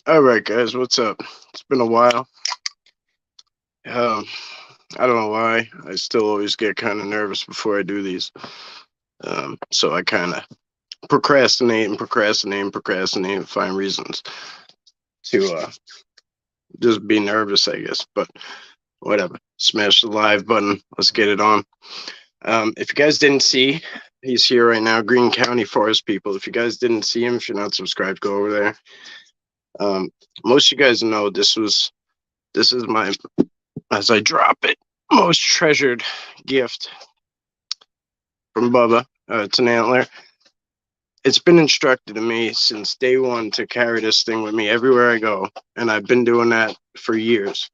All right, guys, what's up? It's been a while. Um, I don't know why. I still always get kind of nervous before I do these. So I kind of procrastinate, and find reasons to just be nervous, I guess. But whatever. Smash the live button. Let's get it on. If you guys didn't see, he's here right now. Green County Forest People. If you guys didn't see him, if you're not subscribed, go over there. Um, most of you guys know this is my, as I drop it, most treasured gift from Bubba. It's an antler. It's been instructed to me since day one to carry this thing with me everywhere I go, and I've been doing that for years.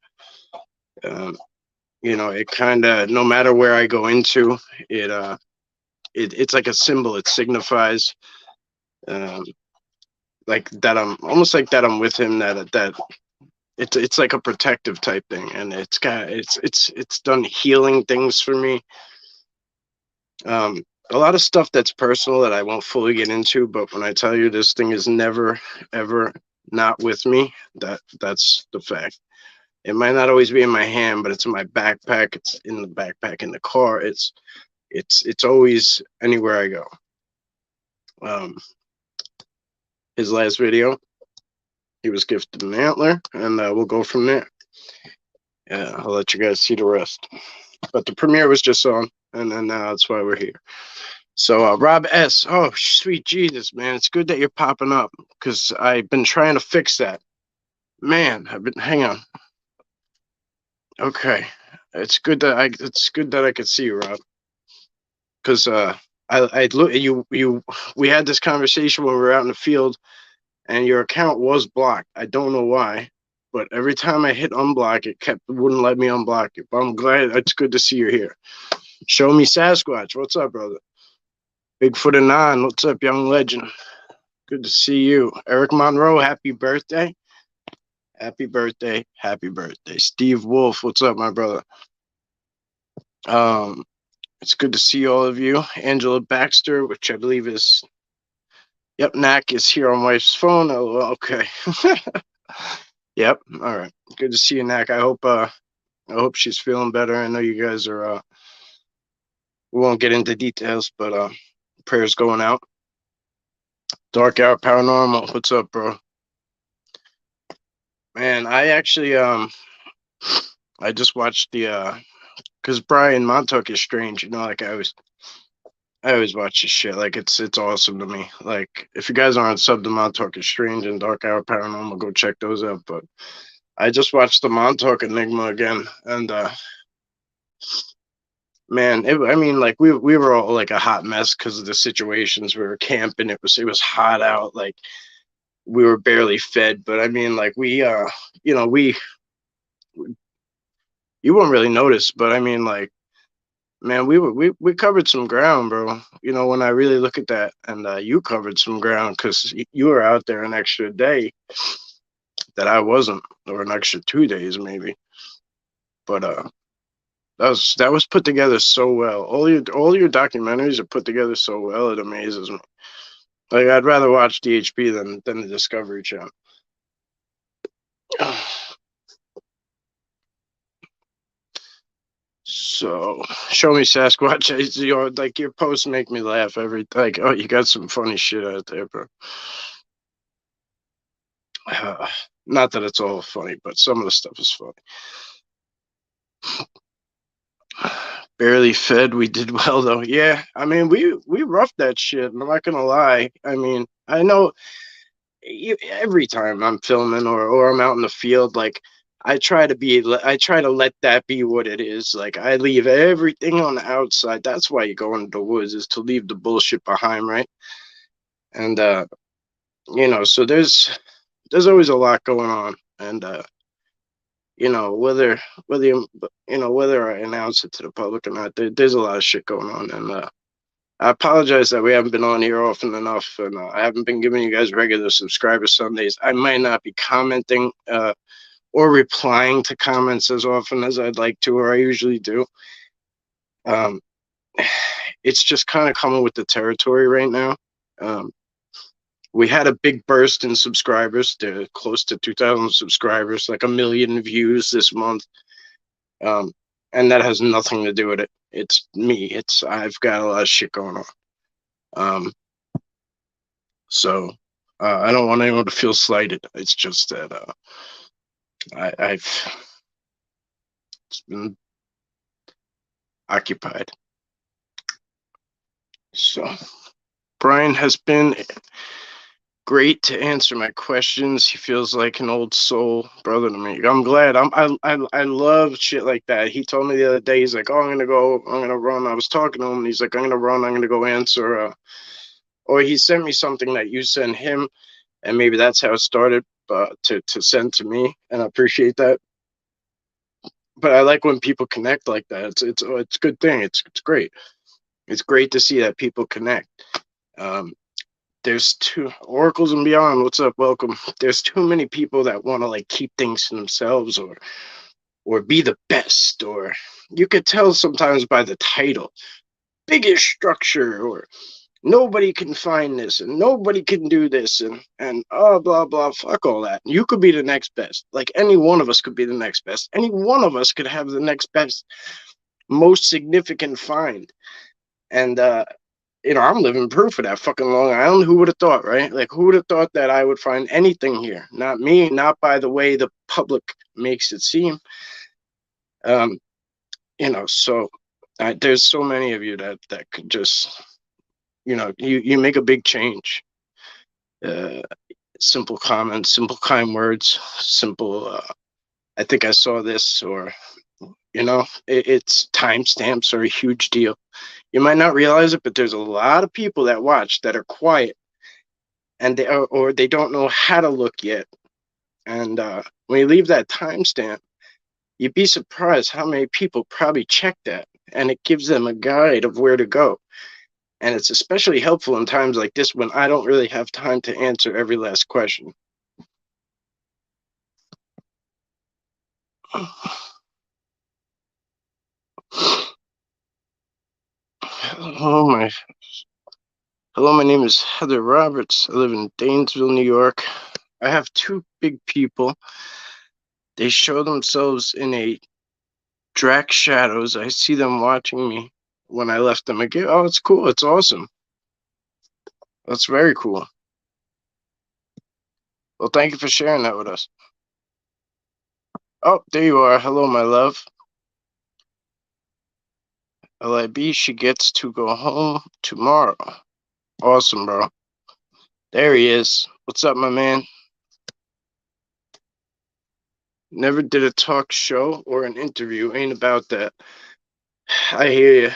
Um, it kind of, no matter where I go into, it's like a symbol. It signifies um, like that I'm almost like that I'm with him. That it's like a protective type thing, and it's done healing things for me. Um, a lot of stuff that's personal that I won't fully get into, but when I tell you this thing is never ever not with me, that's the fact. It might not always be in my hand, but it's in my backpack. It's in the backpack in the car. It's always anywhere I go. Um, his last video, he was gifted an antler, and we'll go from there. Yeah, I'll let you guys see the rest. But the premiere was just on, and then now that's why we're here. So Rob S. Oh, sweet Jesus, man. It's good that you're popping up because I've been trying to fix that. Man, hang on. Okay. It's good that I could see you, Rob. Because I look you we had this conversation when we were out in the field and your account was blocked. I don't know why, but every time I hit unblock, it wouldn't let me unblock it. But I'm glad. It's good to see you here. Show me Sasquatch. What's up, brother? Bigfoot and Non. What's up, young legend? Good to see you. Eric Monroe, happy birthday. Happy birthday. Happy birthday. Steve Wolf, what's up, my brother? Um, it's good to see all of you. Angela Baxter, which I believe is, yep, Knack is here on wife's phone. Oh, okay. Yep. All right. Good to see you, Knack. I hope she's feeling better. I know you guys are we won't get into details, but prayers going out. Dark Hour Paranormal, what's up, bro? Man, I just watched the because Brian Montauk is strange, like I always watch this shit. Like it's awesome to me. Like if you guys aren't sub to Montauk is Strange and Dark Hour Paranormal, go check those out. But I just watched the Montauk Enigma again, and man, I mean, like we were all like a hot mess because of the situations. We were camping. It was hot out. Like we were barely fed. But I mean, like we you won't really notice, but I mean, like, man, we covered some ground, bro. When I really look at that, and you covered some ground because you were out there an extra day that I wasn't, or an extra 2 days maybe. But that was put together so well. All your documentaries are put together so well. It amazes me. Like I'd rather watch DHP than the Discovery Channel. So show me Sasquatch. Like your posts make me laugh every like. Oh, you got some funny shit out there, bro. Uh, Not that it's all funny, but some of the stuff is funny. Barely fed. We did well though. Yeah, I mean we roughed that shit. I'm not gonna lie. I mean I know every time I'm filming or I'm out in the field, like I try to let that be what it is. Like I leave everything on the outside. That's why you go into the woods is to leave the bullshit behind, right? And so there's always a lot going on, and whether I announce it to the public or not, there's a lot of shit going on, and I apologize that we haven't been on here often enough, and I haven't been giving you guys regular subscriber Sundays. I might not be commenting or replying to comments as often as I'd like to, or I usually do. Um, it's just kind of coming with the territory right now. Um, We had a big burst in subscribers. They're close to 2,000 subscribers, like 1 million views this month. And that has nothing to do with it. It's me. I've got a lot of shit going on. So I don't want anyone to feel slighted. It's just that I've been occupied. So Brian has been great to answer my questions. He feels like an old soul brother to me. I'm glad. I love shit like that. He told me the other day, he's like, "Oh, I'm gonna run." I was talking to him, and he's like, "I'm gonna run. I'm gonna go answer." Or he sent me something that you sent him, and maybe that's how it started. To send to me, and I appreciate that. But I like when people connect like that. It's a good thing. It's great. It's great to see that people connect. There's two oracles and beyond. What's up? Welcome. There's too many people that want to like keep things to themselves or be the best, or you could tell sometimes by the title, biggest structure, or nobody can find this and nobody can do this and oh blah blah. Fuck all that. You could be the next best. Like any one of us could be the next best. Any one of us could have the next best, most significant find. And I'm living proof of that. Fucking Long Island. Who would have thought, right? Like, who would have thought that I would find anything here? Not me, not by the way the public makes it seem. So there's so many of you that could just, you make a big change. Simple comments, simple kind words, simple, I think I saw this, or, it's timestamps are a huge deal. You might not realize it, but there's a lot of people that watch that are quiet, and they don't know how to look yet. And when you leave that timestamp, you'd be surprised how many people probably check that, and it gives them a guide of where to go. And it's especially helpful in times like this when I don't really have time to answer every last question. Hello, my name is Heather Roberts. I live in Danesville, New York. I have two big people. They show themselves in a Drac shadows. I see them watching me when I left them again. Oh, it's cool. It's awesome. That's very cool. Well, thank you for sharing that with us. Oh, there you are. Hello, my love. LIB, she gets to go home tomorrow. Awesome, bro. There he is. What's up, my man? Never did a talk show or an interview. Ain't about that. I hear you.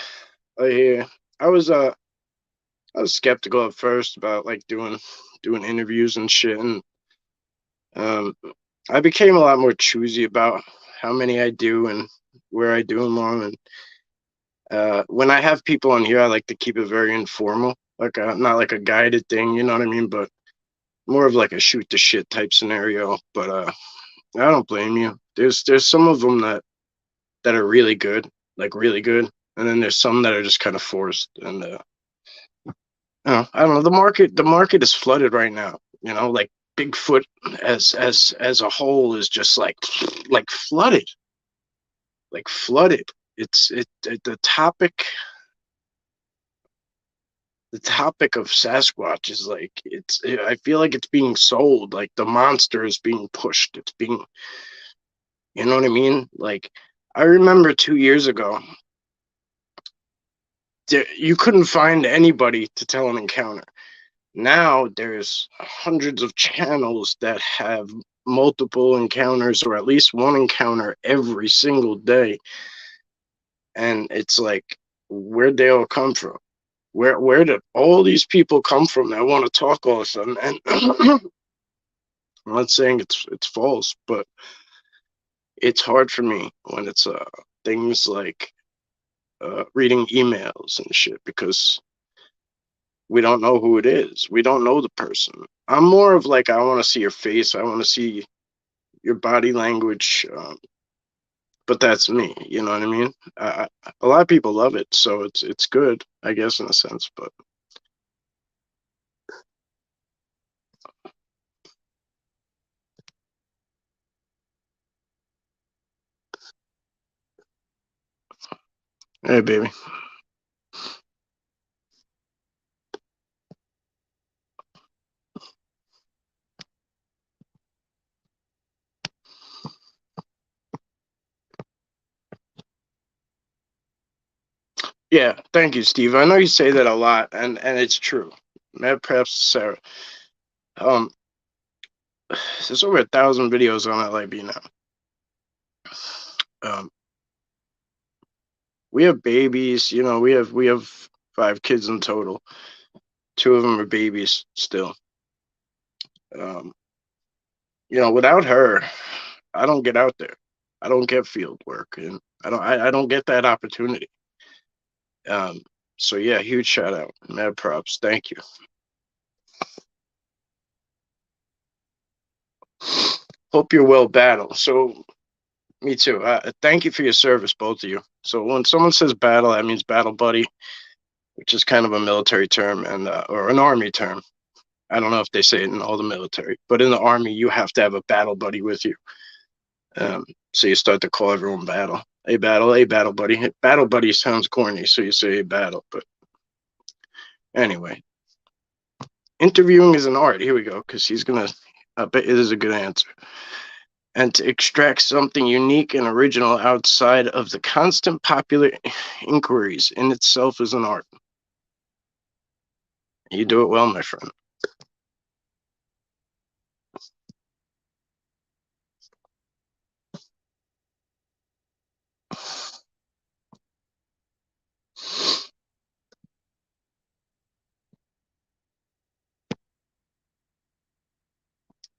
I hear you. I was skeptical at first about like doing interviews and shit, and I became a lot more choosy about how many I do and where I do them on. And when I have people on here, I like to keep it very informal, like not like a guided thing, you know what I mean? But more of like a shoot the shit type scenario. But I don't blame you. There's some of them that are really good, like really good, and then there's some that are just kind of forced. And I don't know. The market is flooded right now. Like Bigfoot as a whole is just like flooded, like flooded. The topic of Sasquatch is like I feel like it's being sold, like the monster is being pushed. It's being, you know what I mean? Like I remember 2 years ago, you couldn't find anybody to tell an encounter. Now there's hundreds of channels that have multiple encounters, or at least one encounter every single day. And it's like, where'd they all come from? Where did all these people come from that want to talk all of a sudden? And I'm not saying it's false, but it's hard for me when it's things like reading emails and shit, because we don't know who it is. We don't know the person. I'm more of like, I want to see your face. I want to see your body language. But that's me. You know what I mean? A lot of people love it, so it's good, I guess, in a sense. But Hey, baby. Yeah, thank you, Steve. I know you say that a lot, and it's true. Perhaps Sarah. Um, there's over 1,000 videos on LIB now. Um, we have babies. You know, we have 5 kids in total. 2 of them are babies still. Um, you know, without her, I don't get out there. I don't get field work, and I don't get that opportunity. Um, so yeah, huge shout out, mad props. Thank you. Hope you're well, battle. So me too. Thank you for your service, both of you. So when someone says battle, that means battle buddy, which is kind of a military term and or an army term. I don't know if they say it in all the military, but in the army, you have to have a battle buddy with you. So you start to call everyone battle. Hey, battle buddy. Battle buddy sounds corny, so you say hey, battle. But anyway, interviewing is an art. Here we go, because he's gonna. I bet it is a good answer. And to extract something unique and original outside of the constant popular inquiries in itself is an art. You do it well, my friend.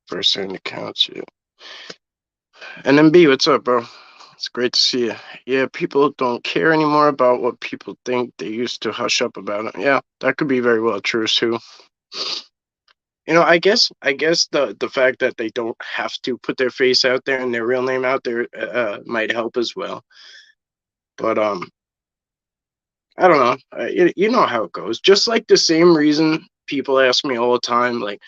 First hand accounts, yeah. And then B, what's up, bro? It's great to see you. Yeah, people don't care anymore about what people think. They used to hush up about it. Yeah, that could be very well true too. You know, I guess the fact that they don't have to put their face out there and their real name out there might help as well. But I don't know. You know how it goes. Just like the same reason people ask me all the time, like,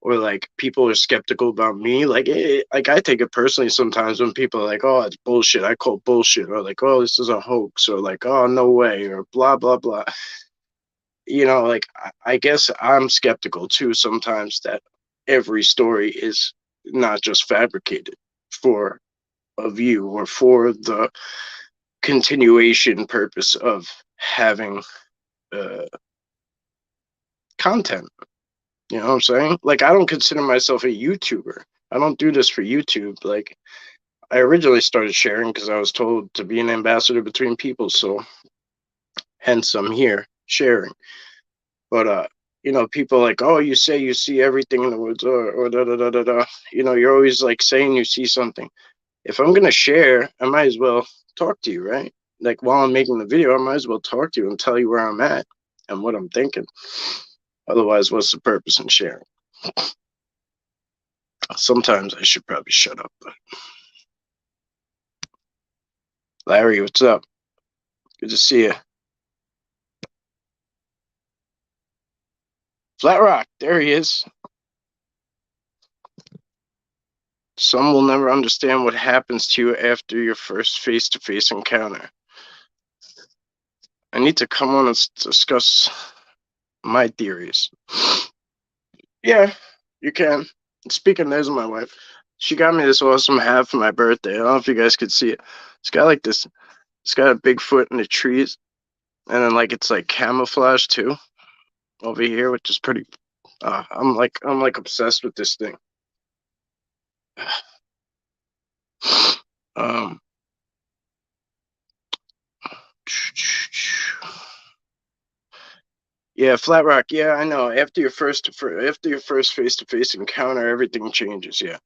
or like people are skeptical about me. Like I take it personally sometimes when people are like, "Oh, it's bullshit." I call bullshit, or like, "Oh, this is a hoax," or like, "Oh, no way," or blah blah blah. You know, like I guess I'm skeptical too sometimes that every story is not just fabricated for a view or for the continuation purpose of having uh, content. You know what I'm saying? Like, I don't consider myself a YouTuber. I don't do this for YouTube. Like, I originally started sharing because I was told to be an ambassador between people. So, hence, I'm here sharing. But, you know, people like, oh, you say you see everything in the woods, or da da da da da. You know, you're always like saying you see something. If I'm going to share, I might as well talk to you, right? Like, while I'm making the video, I might as well talk to you and tell you where I'm at and what I'm thinking. Otherwise, what's the purpose in sharing? Sometimes I should probably shut up, but Larry, what's up? Good to see you. Flat Rock, there he is. Some will never understand what happens to you after your first face-to-face encounter. I need to come on and discuss my theories. Yeah, you can. Speaking, there's my wife. She got me this awesome hat for my birthday. I don't know if you guys could see it. It's got like this. It's got a big foot in the trees, and then like it's like camouflage too over here, which is pretty. I'm like obsessed with this thing. Um, yeah, Flat Rock. Yeah, I know. After your first face to face encounter, everything changes. Yeah,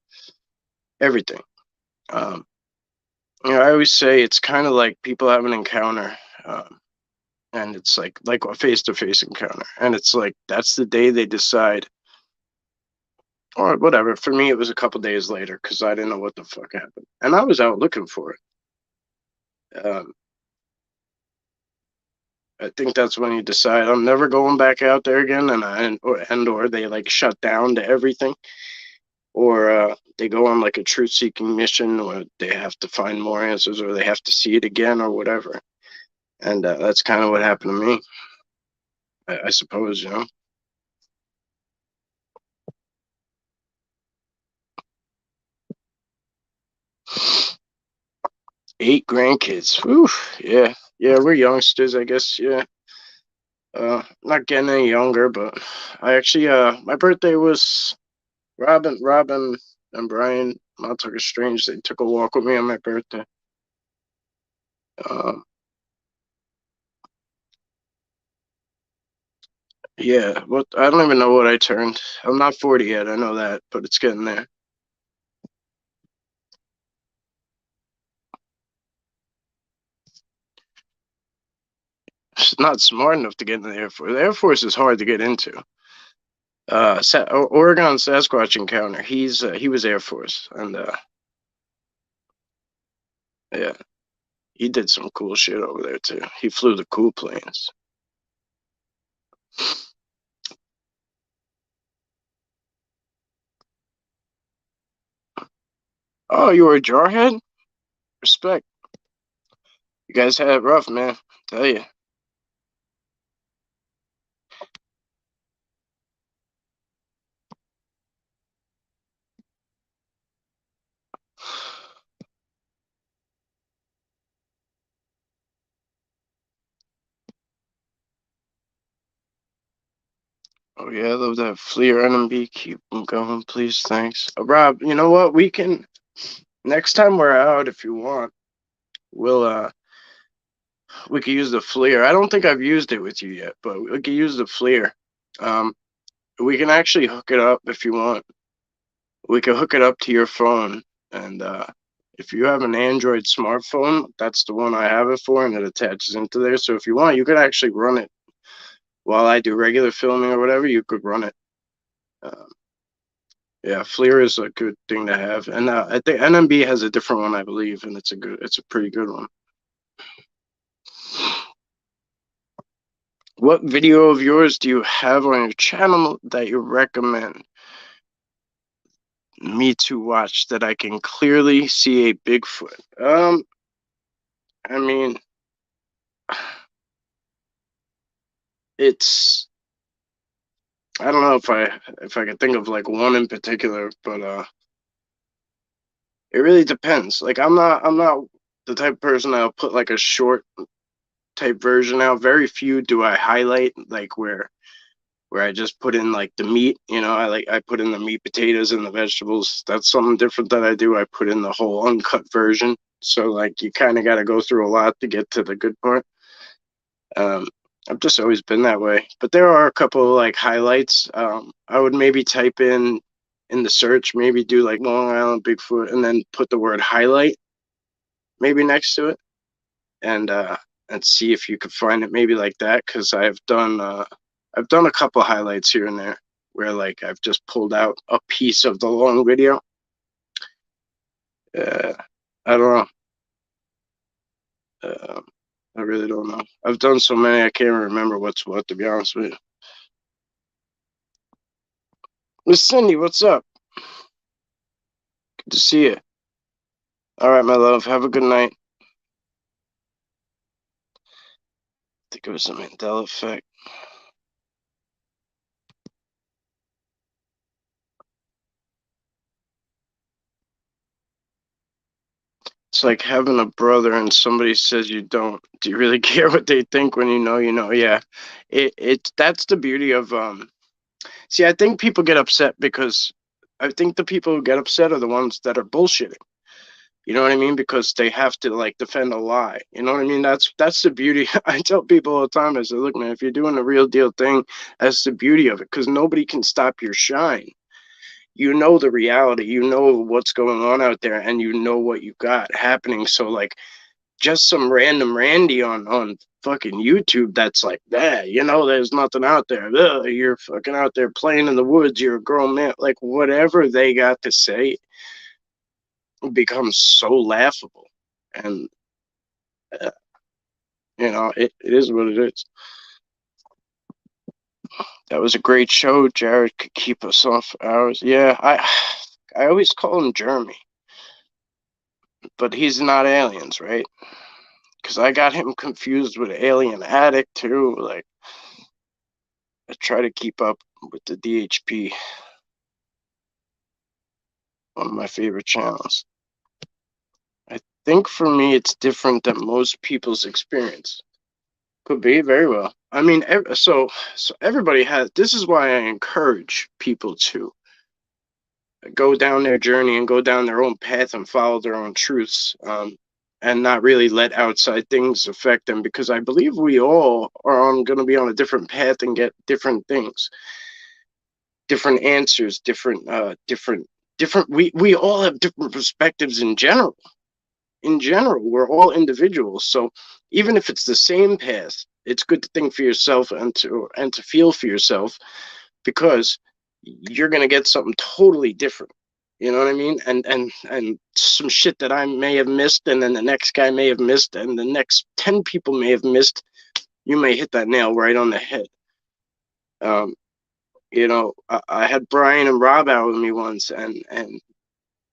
everything. Um, you know, I always say it's kind of like people have an encounter, and it's like a face to face encounter, and it's like that's the day they decide, or whatever. For me, it was a couple days later because I didn't know what the fuck happened, and I was out looking for it. I think that's when you decide I'm never going back out there again, or they like shut down to everything, or they go on like a truth-seeking mission, or they have to find more answers, or they have to see it again, or whatever. And that's kind of what happened to me, I suppose, you know. 8 grandkids. Whew, yeah. Yeah, we're youngsters, I guess, yeah. Not getting any younger, but I actually, my birthday was Robin and Brian, not Tucker Strange, they took a walk with me on my birthday. Um, yeah, what I don't even know what I turned. I'm not 40 yet, I know that, but it's getting there. It's not smart enough to get in the Air Force. The Air Force is hard to get into. Oregon Sasquatch Encounter. He was Air Force, and yeah, he did some cool shit over there too. He flew the cool planes. Oh, you were a jarhead? Respect. You guys had it rough, man. Tell you. Oh yeah, I love that Fleer NMB. Keep them going, please. Thanks, Rob. You know what? We can next time we're out, if you want, we'll we could use the Fleer. I don't think I've used it with you yet, but we could use the Fleer. Um, we can actually hook it up if you want. We can hook it up to your phone, and if you have an Android smartphone, that's the one I have it for, and it attaches into there. So if you want, you could actually run it while I do regular filming or whatever. You could run it. Um, yeah, Fleer is a good thing to have, and I think NMB has a different one, I believe, and it's a pretty good one. What video of yours do you have on your channel that you recommend me to watch that I can clearly see a Bigfoot? I mean, it's I don't know if I could think of like one in particular, but it really depends. Like I'm not the type of person that'll put like a short type version out. Very few do I highlight like where I just put in like the meat, you know, I put in the meat, potatoes, and the vegetables. That's something different that I do. I put in the whole uncut version. So like you kind of got to go through a lot to get to the good part. Um, I've just always been that way. But there are a couple of like highlights. I would maybe type in the search, maybe do like Long Island Bigfoot, and then put the word highlight maybe next to it, and see if you could find it maybe like that. Because I've done a couple highlights here and there where like I've just pulled out a piece of the long video. Uh, I don't know. Uh, I really don't know. I've done so many I can't remember what's what, to be honest with you. Miss Cindy, what's up? Good to see you. All right, my love. Have a good night. I think it was a Mandela effect. It's like having a brother and somebody says you don't. Do you really care what they think when you know you know? Yeah. It that's the beauty of see, I think people get upset because I think the people who get upset are the ones that are bullshitting. You know what I mean? Because they have to like defend a lie. You know what I mean? That's the beauty. I tell people all the time, I say, look, man, if you're doing the real deal thing, that's the beauty of it, because nobody can stop your shine. You know the reality, you know what's going on out there, and you know what you got happening. So like just some random Randy on fucking YouTube that's like that, you know, there's nothing out there. Ugh, you're fucking out there playing in the woods, you're a grown man. Like whatever they got to say becomes so laughable. And uh, you know, it is what it is. That was a great show. Jared could keep us on for hours. Yeah, I always call him Jeremy, but he's not aliens, right? because I got him confused with Alien Addict too. Like, I try to keep up with the DHP, one of my favorite channels. I think for me, it's different than most people's experience. Could be, very well. I mean, so everybody has. This is why I encourage people to go down their journey and go down their own path and follow their own truths, and not really let outside things affect them, because I believe we all are going to be on a different path and get different things, different answers, different. We all have different perspectives in general. In general, we're all individuals. So even if it's the same path, it's good to think for yourself and to feel for yourself, because you're gonna get something totally different. You know what I mean? And some shit that I may have missed, and then the next guy may have missed, and the next 10 people may have missed. You may hit that nail right on the head. Um, I had Brian and Rob out with me once, and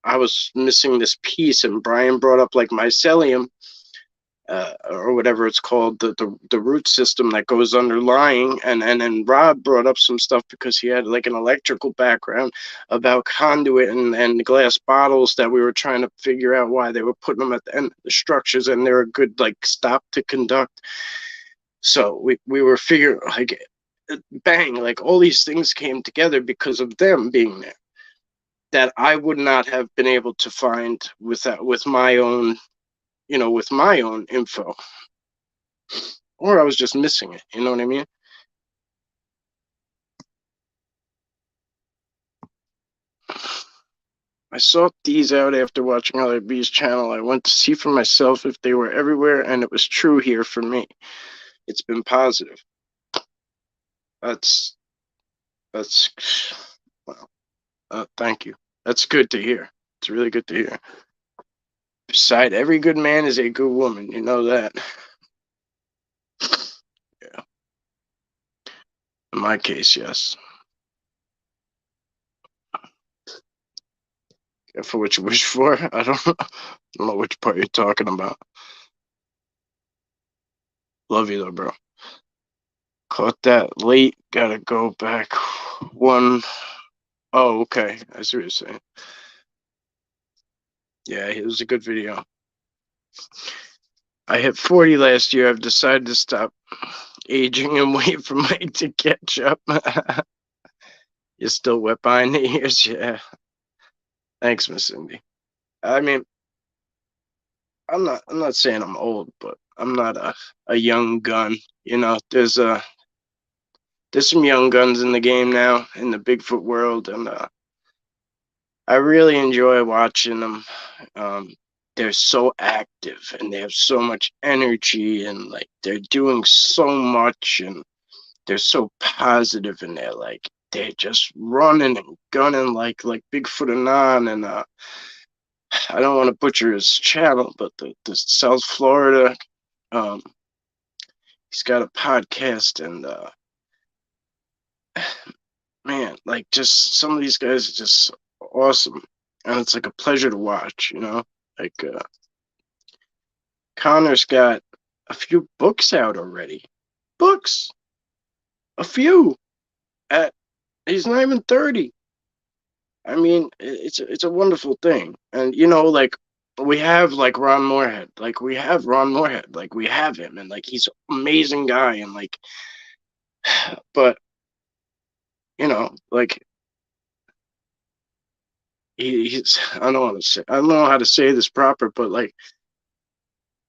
I was missing this piece, and Brian brought up like mycelium, or whatever it's called, the root system that goes underlying, and then Rob brought up some stuff because he had like an electrical background about conduit and glass bottles that we were trying to figure out why they were putting them at the end of the structures, and they're a good like stop to conduct. So we were figuring, like, bang, like all these things came together because of them being there, that I would not have been able to find with my own, with my own info, or I was just missing it. You know what I mean? I sought these out after watching Other B's channel. I went to see for myself if they were everywhere, and it was true here for me. It's been positive. That's well. Thank you. That's good to hear. It's really good to hear. Beside every good man is a good woman. You know that. Yeah. In my case, yes. For what you wish for. I don't know which part you're talking about. Love you though, bro. Caught that late. Gotta go back one. Oh, okay. I see what you're saying. Yeah, it was a good video. I hit 40 last year. I've decided to stop aging and wait for Mike to catch up. You're still wet behind the ears, yeah. Thanks, Miss Cindy. I mean, I'm not saying I'm old, but I'm not a young gun. There's some young guns in the game now, in the Bigfoot world, and I really enjoy watching them. They're so active and they have so much energy, and like they're doing so much, and they're so positive, and they're just running and gunning like Bigfoot Anon. And I don't want to butcher his channel, but the South Florida, um, he's got a podcast, and man, like, just some of these guys are just awesome, and it's like a pleasure to watch. Like, Connor's got a few books out already. Books, a few. At He's not even 30. I mean, it's a wonderful thing, and like, we have like Ron Moorhead, like we have Ron Moorhead, like we have him, and like he's an amazing guy, and like, but like he's I don't know how to say this proper, but like,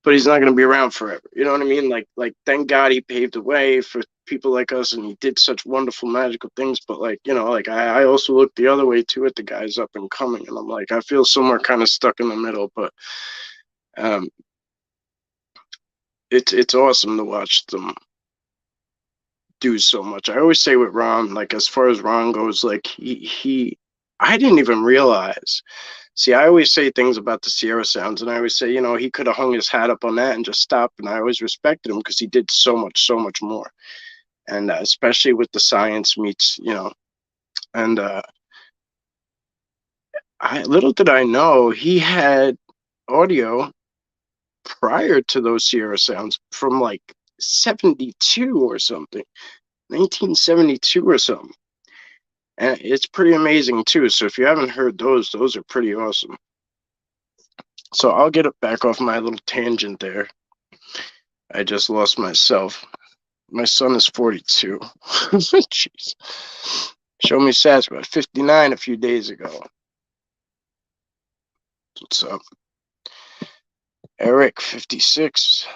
but he's not going to be around forever. You know what I mean? Like thank God he paved the way for people like us, and he did such wonderful, magical things. But like, like I also look the other way too at the guys up and coming, and I'm like, I feel somewhere kind of stuck in the middle. But um, it's awesome to watch them do so much. I always say with Ron, like as far as Ron goes, like he I didn't even realize. See, I always say things about the Sierra Sounds, and I always say, he could have hung his hat up on that and just stopped. And I always respected him because he did so much more. And especially with the science meets, and little did I know he had audio prior to those Sierra sounds from like 72 or something, 1972 or something. And it's pretty amazing too. So if you haven't heard those are pretty awesome. So I'll get it back off my little tangent there. I just lost myself. My son is 42. Jeez. Show me Sasquatch 59 a few days ago. What's up? Eric 56.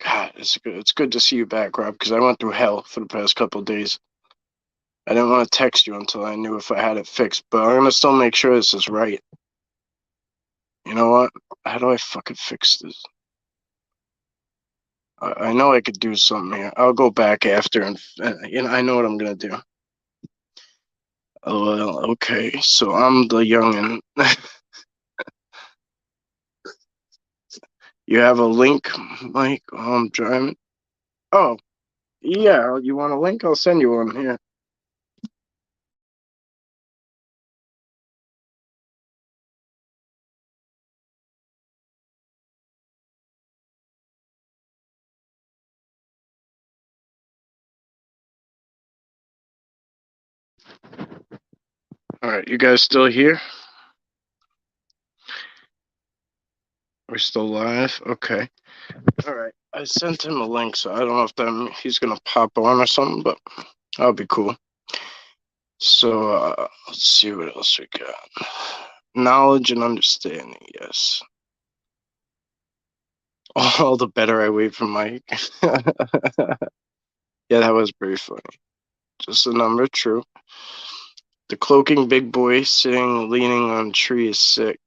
God, it's good to see you back, Rob, because I went through hell for the past couple of days. I didn't want to text you until I knew if I had it fixed, but I'm gonna still make sure this is right. You know what? How do I fucking fix this? I know I could do something here. I'll go back after, and I know what I'm gonna do. Oh, well, okay. So I'm the youngin'. You have a link, Mike? Oh, I'm driving. Oh, yeah. You want a link? I'll send you one here. All right, you guys still here? We're still live? Okay. All right. I sent him a link, so I don't know if he's going to pop on or something, but that'll be cool. So let's see what else we got. Knowledge and understanding, yes. All the better I wait for Mike. Yeah, that was pretty funny. Just a number, true. The cloaking big boy sitting, leaning on a tree is sick.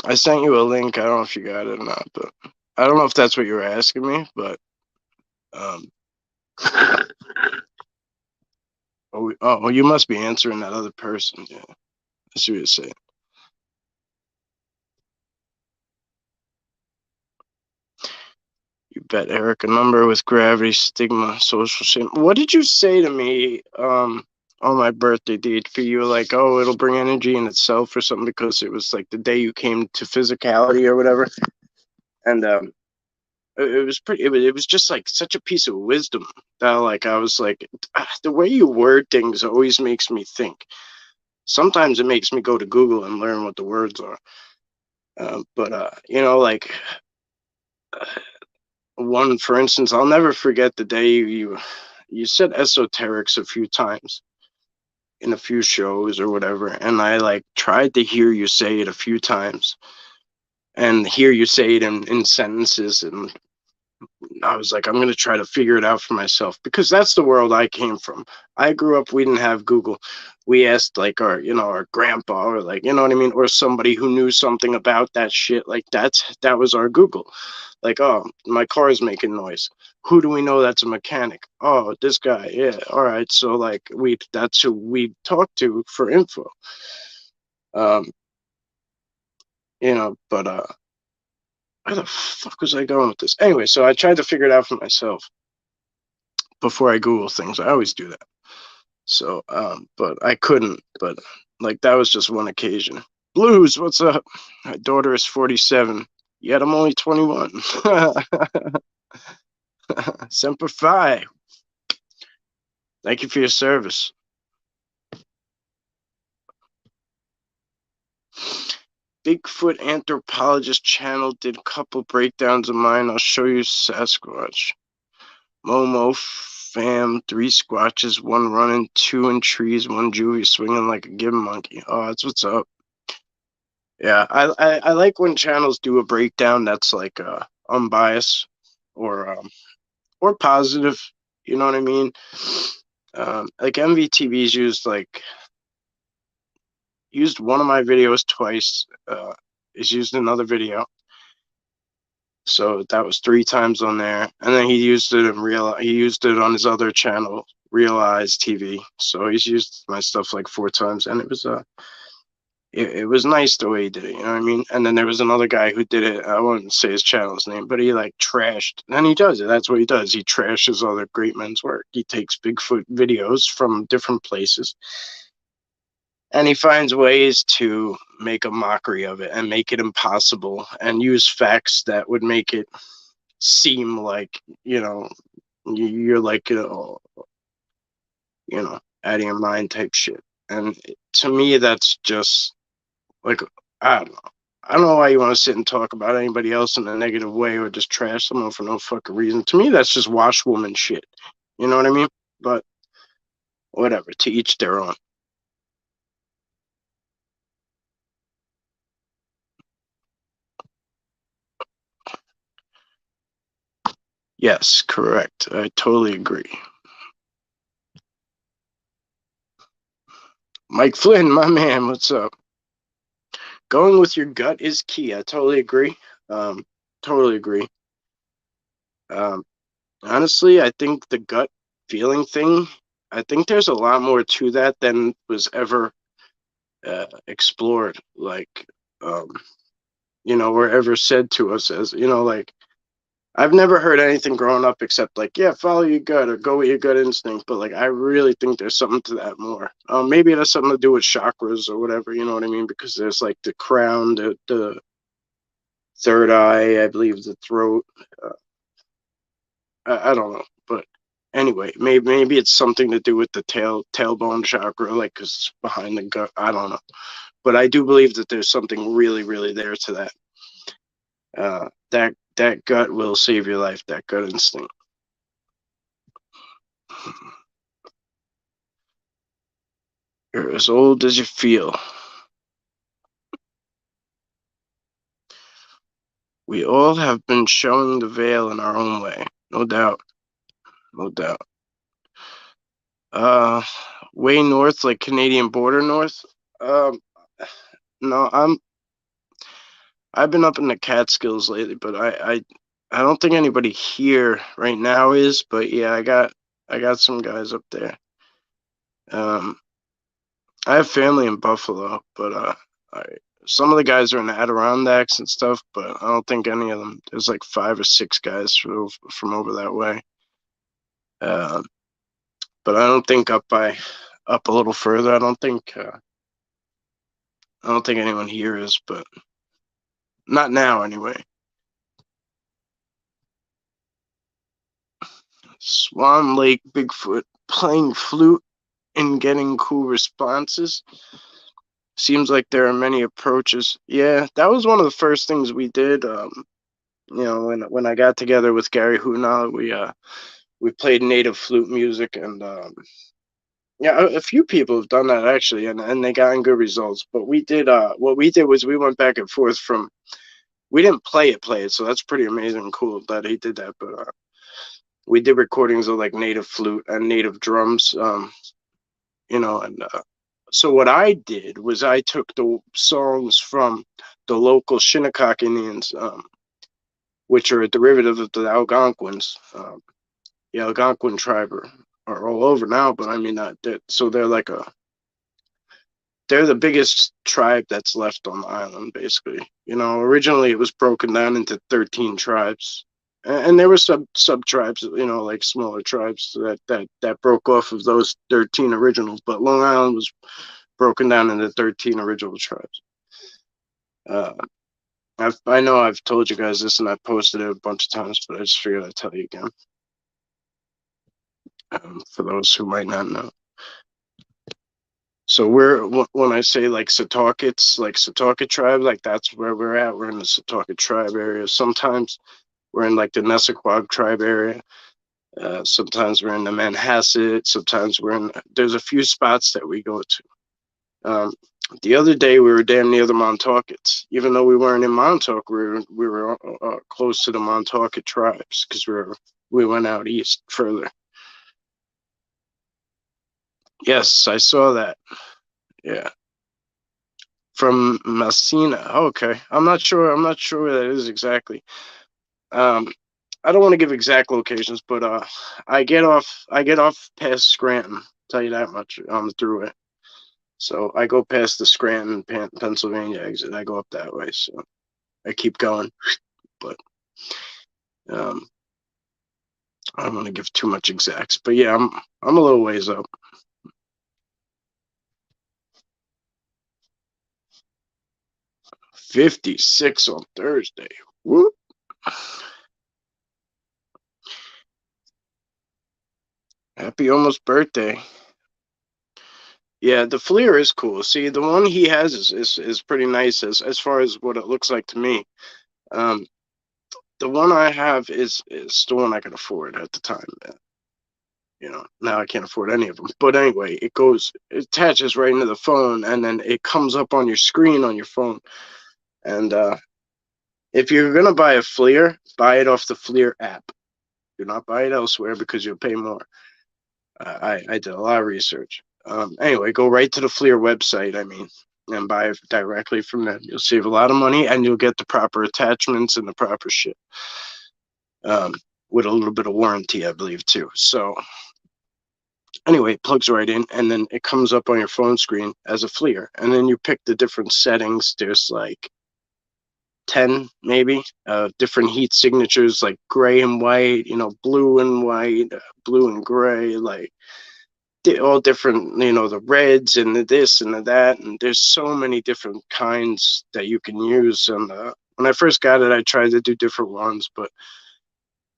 I sent you a link. I don't know if you got it or not, but I don't know if that's what you were asking me, but oh, you must be answering that other person. Yeah, I see what you're saying. You bet, Eric. A number with gravity, stigma, social shame. What did you say to me on my birthday date? For you, like, oh, it'll bring energy in itself or something because it was like the day you came to physicality or whatever. And it was pretty. It was just like such a piece of wisdom that like I was like, the way you word things always makes me think. Sometimes it makes me go to Google and learn what the words are. But like. One, for instance, I'll never forget the day you said esoterics a few times in a few shows or whatever, and I like tried to hear you say it a few times and hear you say it in sentences, and I was like, I'm going to try to figure it out for myself because that's the world I came from. I grew up, we didn't have Google. We asked like our grandpa or like, you know what I mean? Or somebody who knew something about that shit. Like that was our Google. Like, oh, my car is making noise. Who do we know that's a mechanic? Oh, this guy. Yeah. All right. So like that's who we talk to for info. But where the fuck was I going with this? Anyway, so I tried to figure it out for myself before I Google things. I always do that. So, but I couldn't. But like that was just one occasion. Blues, what's up? My daughter is 47. Yet I'm only 21. Semper Fi. Thank you for your service. Bigfoot anthropologist channel did couple breakdowns of mine. I'll show you Sasquatch. Momo fam, 3 squatches, 1 running, 2 in trees, 1 juvie swinging like a gibbon monkey. Oh, that's what's up. Yeah, I like when channels do a breakdown that's like unbiased or positive. You know what I mean? Like MVTV's used one of my videos twice. Is used another video. So that was 3 times on there, and then he used it he used it on his other channel, Realize TV. So he's used my stuff like 4 times, and it was it was nice the way he did it, you know what I mean? And then there was another guy who did it. I won't say his channel's name, but he like trashed, and he does it. That's what he does. He trashes other great men's work. He takes Bigfoot videos from different places, and he finds ways to make a mockery of it and make it impossible, and use facts that would make it seem like, you're like, out of your mind type shit. And to me, that's just like, I don't know. I don't know why you want to sit and talk about anybody else in a negative way or just trash someone for no fucking reason. To me, that's just washwoman shit. You know what I mean? But whatever, to each their own. Yes, correct. I totally agree. Mike Flynn, my man, what's up? Going with your gut is key. I totally agree. Um, totally agree. Um, Honestly, I think the gut feeling thing, I think there's a lot more to that than was ever explored. Like, um, or ever said to us as, like, I've never heard anything growing up except like, yeah, follow your gut or go with your gut instinct. But like, I really think there's something to that more. Maybe it has something to do with chakras or whatever. You know what I mean? Because there's like the crown, the third eye, I believe, the throat. Uh, I don't know, but anyway, maybe it's something to do with the tailbone chakra, like because it's behind the gut. I don't know, but I do believe that there's something really, really there to that. That gut will save your life. That gut instinct. You're as old as you feel. We all have been showing the veil in our own way, no doubt, no doubt. Uh, Way north, like Canadian border north. Um, no, I've been up in the Catskills lately, but I don't think anybody here right now is. But yeah, I got some guys up there. Um, I have family in Buffalo, but I, some of the guys are in the Adirondacks and stuff, but I don't think any of them. There's like 5 or 6 guys from over that way. Um, but I don't think up a little further. I don't think anyone here is, but not now anyway. Swan Lake Bigfoot playing flute and getting cool responses. Seems like there are many approaches. Yeah, that was one of the first things we did. When I got together with Gary Hunal, we played native flute music, and yeah, a few people have done that actually, and they got good results. But we did what we did was we went back and forth from. We didn't play it, so that's pretty amazing and cool that he did that. But we did recordings of like native flute and native drums. And so what I did was I took the songs from the local Shinnecock Indians, which are a derivative of the Algonquins. The Algonquin tribe are all over now, but I mean, so they're the biggest tribe that's left on the island, basically. Originally it was broken down into 13 tribes, and there were sub tribes, like smaller tribes that broke off of those 13 originals. But Long Island was broken down into 13 original tribes. Uh, I know I've told you guys this and I've posted it a bunch of times, but I just figured I'd tell you again, for those who might not know. So when I say like Setauket, like Setauket tribe, like that's where we're at. We're in the Setauket tribe area. Sometimes we're in like the Nessaquag tribe area. Sometimes we're in the Manhasset. Sometimes there's a few spots that we go to. The other day we were damn near the Montaukets. Even though we weren't in Montauk, we were close to the Montaukett tribes because we went out east further. Yes, I saw that. Yeah, from Messina. Okay, I'm not sure. I'm not sure where that is exactly. Um, I don't want to give exact locations, but I get off past Scranton. Tell you that much. Through it. So I go past the Scranton, Pennsylvania exit. I go up that way. So I keep going, but I don't want to give too much exacts. But yeah, I'm a little ways up. 56 on Thursday. Whoop. Happy almost birthday. Yeah, the Fleer is cool. See, the one he has is pretty nice as far as what it looks like to me. Um, the one I have is the one I could afford at the time. You know, now I can't afford any of them. But anyway, it attaches right into the phone, and then it comes up on your screen on your phone. And if you're gonna buy a Fleer, buy it off the Fleer app. Do not buy it elsewhere because you'll pay more. I did a lot of research. Anyway, go right to the Fleer website, and buy it directly from them. You'll save a lot of money, and you'll get the proper attachments and the proper shit. With a little bit of warranty, I believe, too. So anyway, it plugs right in, and then it comes up on your phone screen as a Fleer. And then you pick the different settings. There's like 10 maybe different heat signatures, like gray and white, blue and white, blue and gray, like all different, the reds and the this and the that, and there's so many different kinds that you can use. And when I first got it, I tried to do different ones, but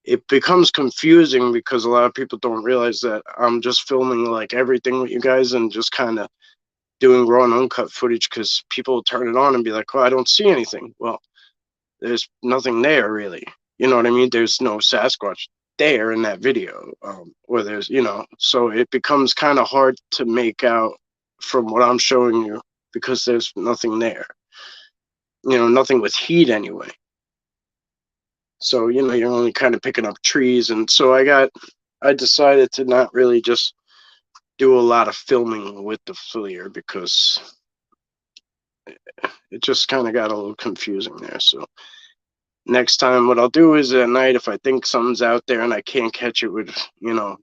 it becomes confusing because a lot of people don't realize that I'm just filming like everything with you guys and just kind of doing raw and uncut footage, because people turn it on and be like, oh, I don't see anything. Well, there's nothing there really. You know what I mean? There's no Sasquatch there in that video, or there's, so it becomes kind of hard to make out from what I'm showing you because there's nothing there. Nothing with heat anyway. So, you're only kind of picking up trees. And so I decided to not really just do a lot of filming with the Fleer because it just kind of got a little confusing there. So next time what I'll do is at night, if I think something's out there and I can't catch it with,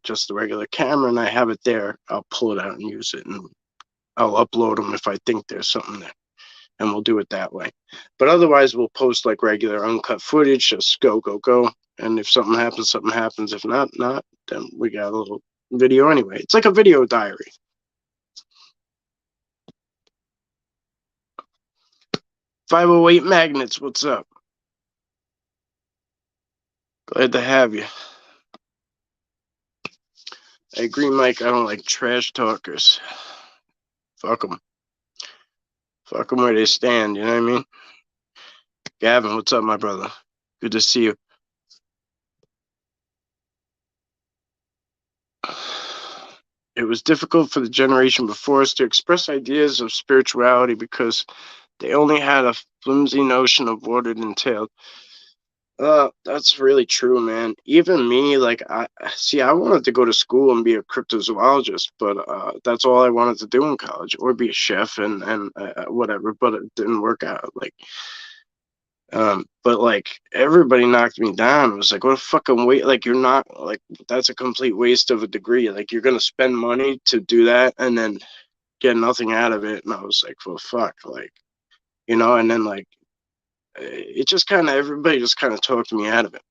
just the regular camera and I have it there, I'll pull it out and use it, and I'll upload them if I think there's something there, and we'll do it that way. But otherwise, we'll post like regular uncut footage, just go. And if something happens, something happens. If not, then we got a little video anyway. It's like a video diary. 508 Magnets, what's up? Glad to have you. I agree, Mike. I don't like trash talkers. Fuck them. Fuck them where they stand, you know what I mean? Gavin, what's up, my brother? Good to see you. It was difficult for the generation before us to express ideas of spirituality because they only had a flimsy notion of what it entailed. That's really true, man. Even me, like, I wanted to go to school and be a cryptozoologist, but that's all I wanted to do in college, or be a chef and whatever. But it didn't work out. Like, but like everybody knocked me down. It was like, what a fucking waste! Like, you're not like that's a complete waste of a degree. Like, you're gonna spend money to do that and then get nothing out of it. And I was like, well, fuck, like, and then like it just kind of everybody just kind of talked me out of it.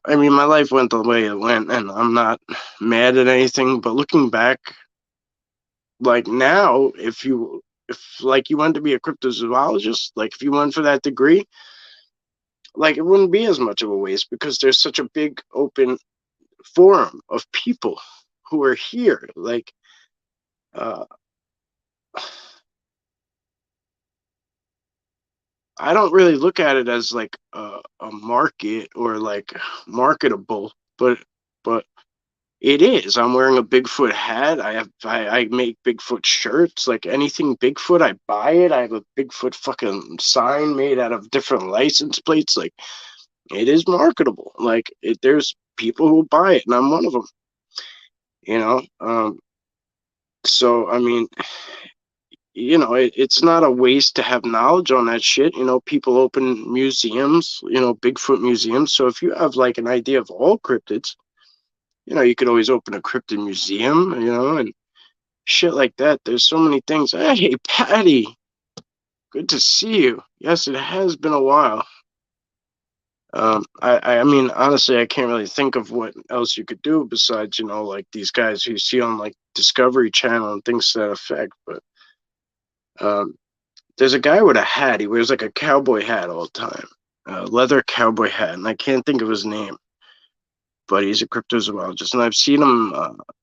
I mean, my life went the way it went, and I'm not mad at anything. But looking back, like now, if like you wanted to be a cryptozoologist, like if you went for that degree, like it wouldn't be as much of a waste because there's such a big open forum of people who are here. Like, I don't really look at it as like a market or like marketable, but it is. I'm wearing a Bigfoot hat. I make Bigfoot shirts. Like anything Bigfoot, I buy it. I have a Bigfoot fucking sign made out of different license plates. Like, it is marketable. Like, there's people who buy it, and I'm one of them. So I mean, it's not a waste to have knowledge on that shit. People open museums, Bigfoot museums. So if you have like an idea of all cryptids, you could always open a cryptid museum, and shit like that. There's so many things. Hey, Patty, good to see you. Yes, it has been a while. I mean, honestly, I can't really think of what else you could do besides, like these guys who you see on like Discovery Channel and things to that effect. But um, there's a guy with a hat. He wears like a cowboy hat all the time, a leather cowboy hat, and I can't think of his name. But he's a cryptozoologist, and I've seen him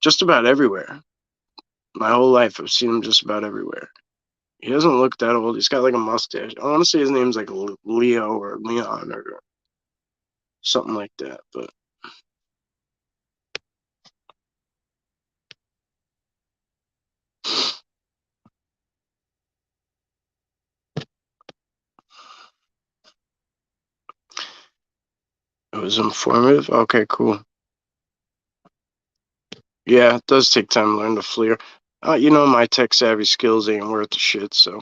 just about everywhere. My whole life, I've seen him just about everywhere. He doesn't look that old. He's got like a mustache. I want to say his name's like Leo or Leon or something like that. But it was informative. Okay, cool. Yeah, it does take time to learn to Fleer. My tech savvy skills ain't worth the shit, so.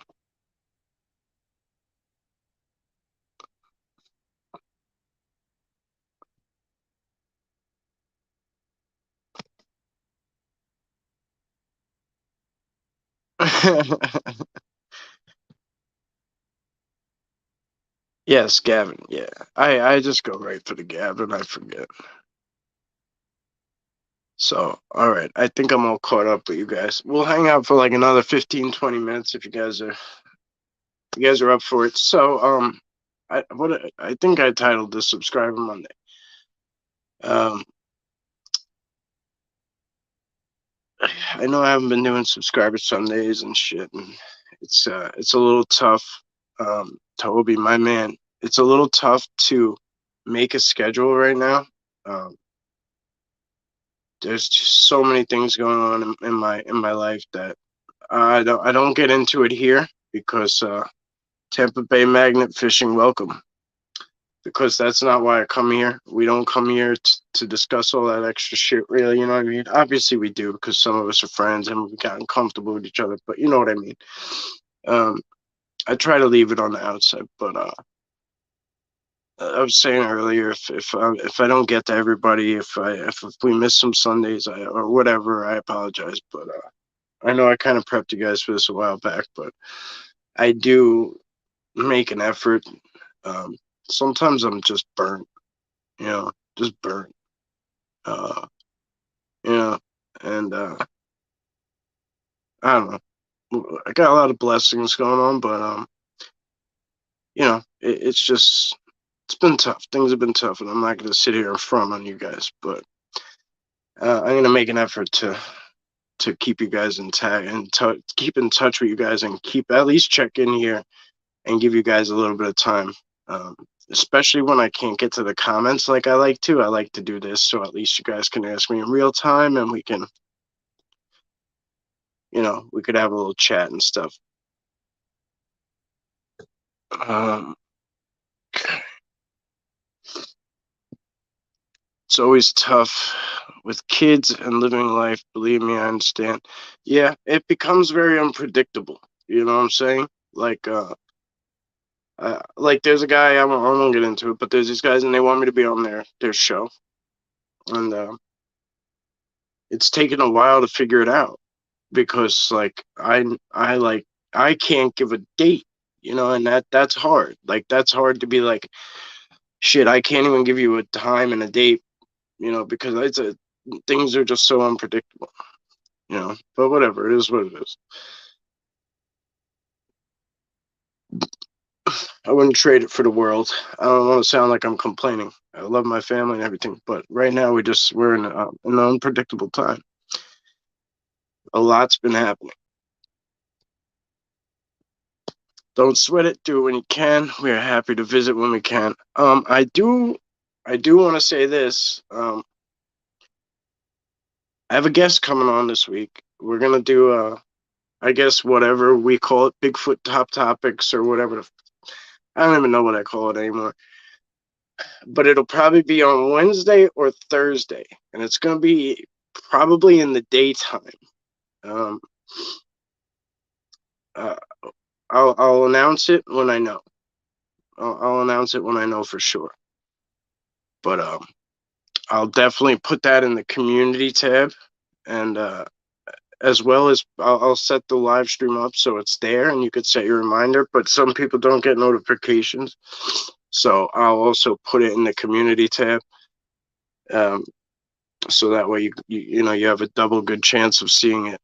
Yes, Gavin. Yeah, I just go right for the Gavin. I forget. So, all right. I think I'm all caught up with you guys. We'll hang out for like another 15, 20 minutes if you guys are up for it. So, I think I titled this Subscriber Monday. Um, I know I haven't been doing Subscriber Sundays and shit, and it's a little tough. Toby, my man, it's a little tough to make a schedule right now. Um, there's just so many things going on in my life that I don't get into it here because Tampa Bay Magnet Fishing, welcome. Because that's not why I come here. We don't come here to discuss all that extra shit, really. You know what I mean? Obviously, we do because some of us are friends and we've gotten comfortable with each other. But you know what I mean. Um, I try to leave it on the outside, but I was saying earlier, if I don't get to everybody, if we miss some Sundays or whatever, I apologize. But I know I kind of prepped you guys for this a while back, but I do make an effort. Um, Sometimes I'm just burnt, just burnt. Uh, you know, and I don't know. I got a lot of blessings going on, but it's been tough. Things have been tough, and I'm not going to sit here and front on you guys, but I'm going to make an effort to keep you guys intact and keep in touch with you guys and keep at least check in here and give you guys a little bit of time. Um, Especially when I can't get to the comments like I like to. I like to do this so at least you guys can ask me in real time and we can, we could have a little chat and stuff. Um, it's always tough with kids and living life. Believe me, I understand. Yeah, it becomes very unpredictable. You know what I'm saying? Like there's a guy I won't get into it, but there's these guys and they want me to be on their show, and it's taken a while to figure it out because like I can't give a date, and that's hard. Like that's hard to be like, shit, I can't even give you a time and a date, because things are just so unpredictable, But whatever, it is what it is. I wouldn't trade it for the world. I don't want to sound like I'm complaining. I love my family and everything, but right now we're in an unpredictable time. A lot's been happening. Don't sweat it. Do it when you can. We are happy to visit when we can. I do want to say this. I have a guest coming on this week. We're gonna do I guess whatever we call it, Bigfoot top topics or whatever. I don't even know what I call it anymore. But it'll probably be on Wednesday or Thursday, and it's gonna be probably in the daytime. Um, uh, I'll announce it when I know. I'll announce it when I know for sure. But I'll definitely put that in the community tab, and as well as I'll set the live stream up so it's there and you could set your reminder, but some people don't get notifications. So I'll also put it in the community tab. So that way you have a double good chance of seeing it.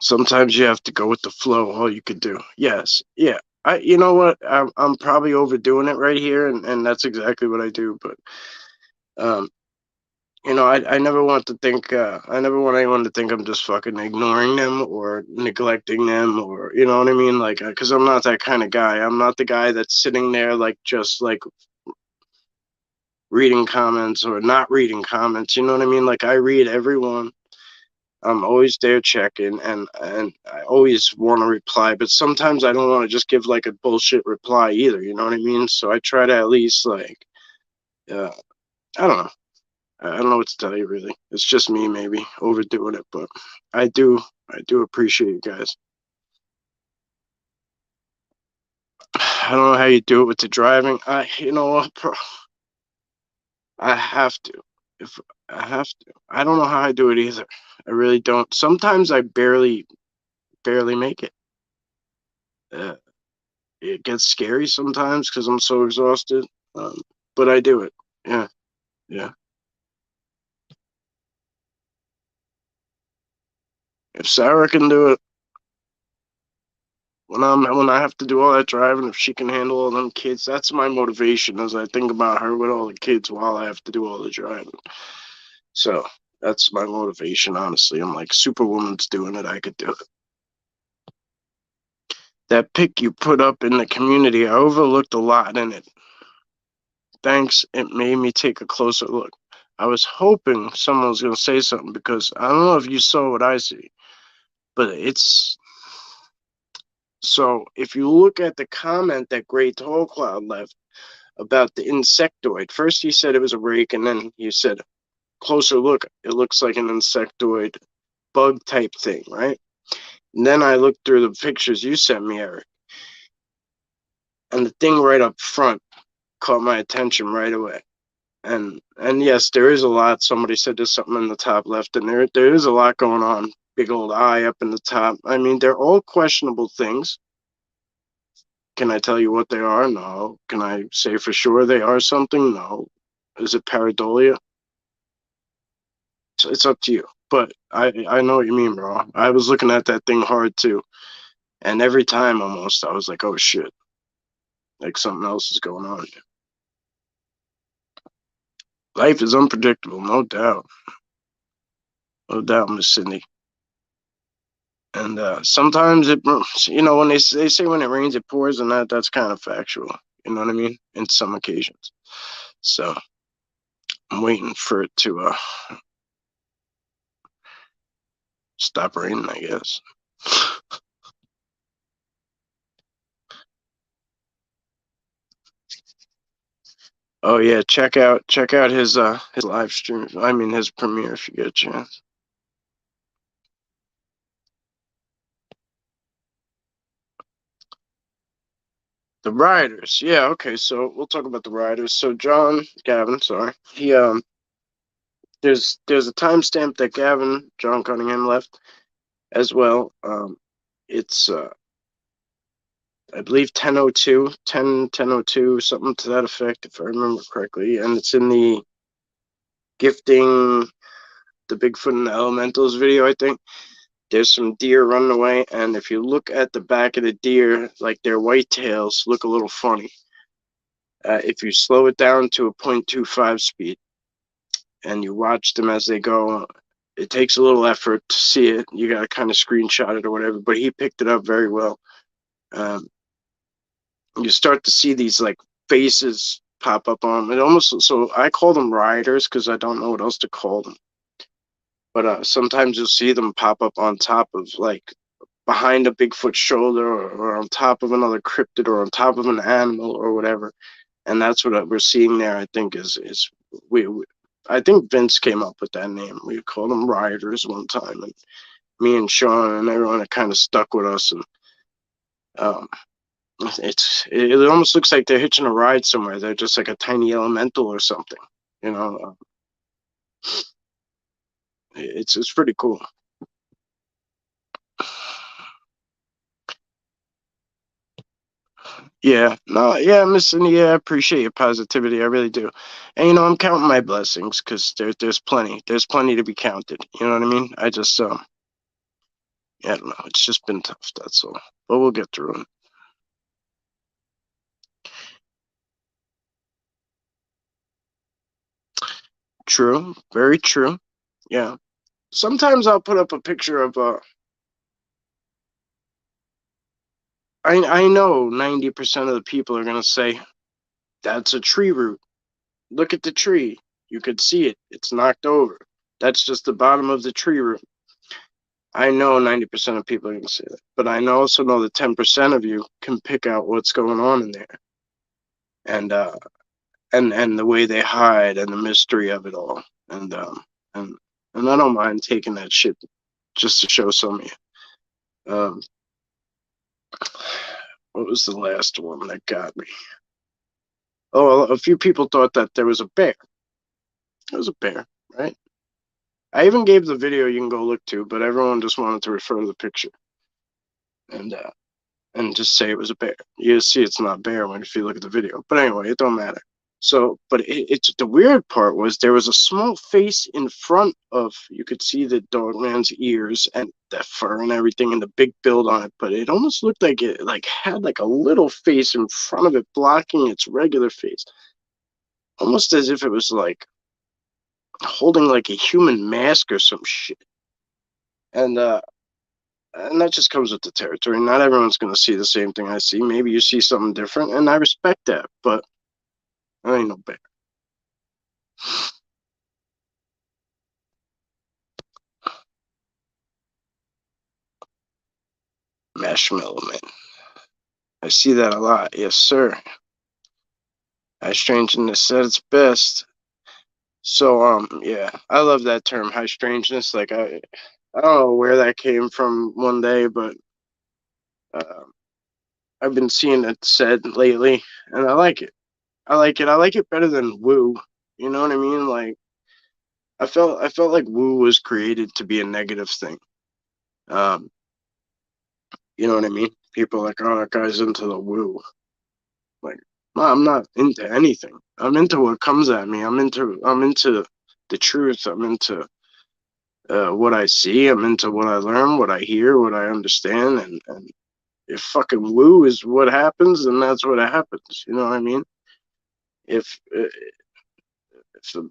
Sometimes you have to go with the flow. All you could do. Yes. Yeah. You know what? I'm probably overdoing it right here, and that's exactly what I do. But I never want to think. I never want anyone to think I'm just fucking ignoring them or neglecting them, or you know what I mean? Like, because I'm not that kind of guy. I'm not the guy that's sitting there like just like reading comments or not reading comments. You know what I mean? Like, I read everyone. I'm always there checking, and I always want to reply, but sometimes I don't want to just give like a bullshit reply either. You know what I mean? So I try to at least like, I don't know. I don't know what to tell you really. It's just me maybe overdoing it, but I do appreciate you guys. I don't know how you do it with the driving. You know what, bro? I have to. If I have to, I don't know how I do it either. I really don't. Sometimes I barely make it. Uh, it gets scary sometimes because I'm so exhausted. But I do it. Yeah, yeah. If Sarah can do it when I have to do all that driving, if she can handle all them kids, that's my motivation as I think about her with all the kids while I have to do all the driving. So that's my motivation, honestly. I'm like, Superwoman's doing it, I could do it. That pic you put up in the community, I overlooked a lot in it. Thanks, it made me take a closer look. I was hoping someone was going to say something because I don't know if you saw what I see, but it's so if you look at the comment that Great Tall Cloud left about the insectoid, first he said it was a rake, and then he said, closer look, it looks like an insectoid bug type thing, right? And then I looked through the pictures you sent me, Eric, and the thing right up front caught my attention right away. And yes, there is a lot. Somebody said there's something in the top left, and there is a lot going on. Big old eye up in the top. I mean, they're all questionable things. Can I tell you what they are? No. Can I say for sure they are something? No. Is it pareidolia? It's up to you. But I know what you mean, bro. I was looking at that thing hard too, and every time almost I was like, oh shit, like something else is going on here. Life is unpredictable, no doubt. No doubt, Miss Cindy. And sometimes when they say when it rains, it pours, and that's kind of factual. You know what I mean? In some occasions. So I'm waiting for it to stop raining, I guess. Oh yeah, check out his live stream. I mean his premiere if you get a chance. The rioters, yeah, okay. So we'll talk about the rioters. So Gavin, sorry, he there's a timestamp that John Cunningham left as well. It's I believe 10:02, something to that effect, if I remember correctly, and it's in the gifting the Bigfoot and the Elementals video, I think. There's some deer running away, and if you look at the back of the deer, like their white tails look a little funny. If you slow it down to a 0.25 speed and you watch them as they go, it takes a little effort to see it. You got to kind of screenshot it or whatever, but he picked it up very well. You start to see these like faces pop up on them. It almost, so I call them riders because I don't know what else to call them. But sometimes you'll see them pop up on top of like behind a Bigfoot shoulder or on top of another cryptid or on top of an animal or whatever. And that's what we're seeing there. I think is we I think Vince came up with that name. We called them rioters one time, and me and Sean and everyone are kind of stuck with us. And um, it almost looks like they're hitching a ride somewhere. They're just like a tiny elemental or something, you know. It's pretty cool. Yeah, no, yeah, Missing. Yeah, I appreciate your positivity. I really do. And I'm counting my blessings because there's plenty. There's plenty to be counted. You know what I mean? I just yeah, I don't know. It's just been tough. That's all. But we'll get through it. True. Very true. Yeah. Sometimes I'll put up a picture of I know 90% of the people are gonna say that's a tree root. Look at the tree. You could see it. It's knocked over. That's just the bottom of the tree root. I know 90% of people are going to say that, but I also know that 10% of you can pick out what's going on in there, and and the way they hide and the mystery of it all, and and and I don't mind taking that shit just to show some of you. What was the last one that got me? Oh, a few people thought that there was a bear. There was a bear, right? I even gave the video you can go look to, but everyone just wanted to refer to the picture and just say it was a bear. You see, it's not a bear when if you look at the video. But anyway, it don't matter. So, but it's the weird part was there was a small face in front of. You could see the dog man's ears and the fur and everything, and the big build on it. But it almost looked like it had like a little face in front of it, blocking its regular face, almost as if it was like holding like a human mask or some shit. And that just comes with the territory. Not everyone's going to see the same thing I see. Maybe you see something different, and I respect that. But I ain't no bear. Marshmallow Man. I see that a lot. Yes, sir. High strangeness at its best. So, yeah, I love that term, high strangeness. Like, I don't know where that came from one day, but uh, I've been seeing it said lately, and I like it. I like it. I like it better than woo. You know what I mean? Like, I felt like woo was created to be a negative thing. Um, you know what I mean? People are like, oh, that guy's into the woo. Like, no, I'm not into anything. I'm into what comes at me. I'm into the truth. I'm into what I see. I'm into what I learn, what I hear, what I understand. And if fucking woo is what happens, then that's what happens. You know what I mean? If the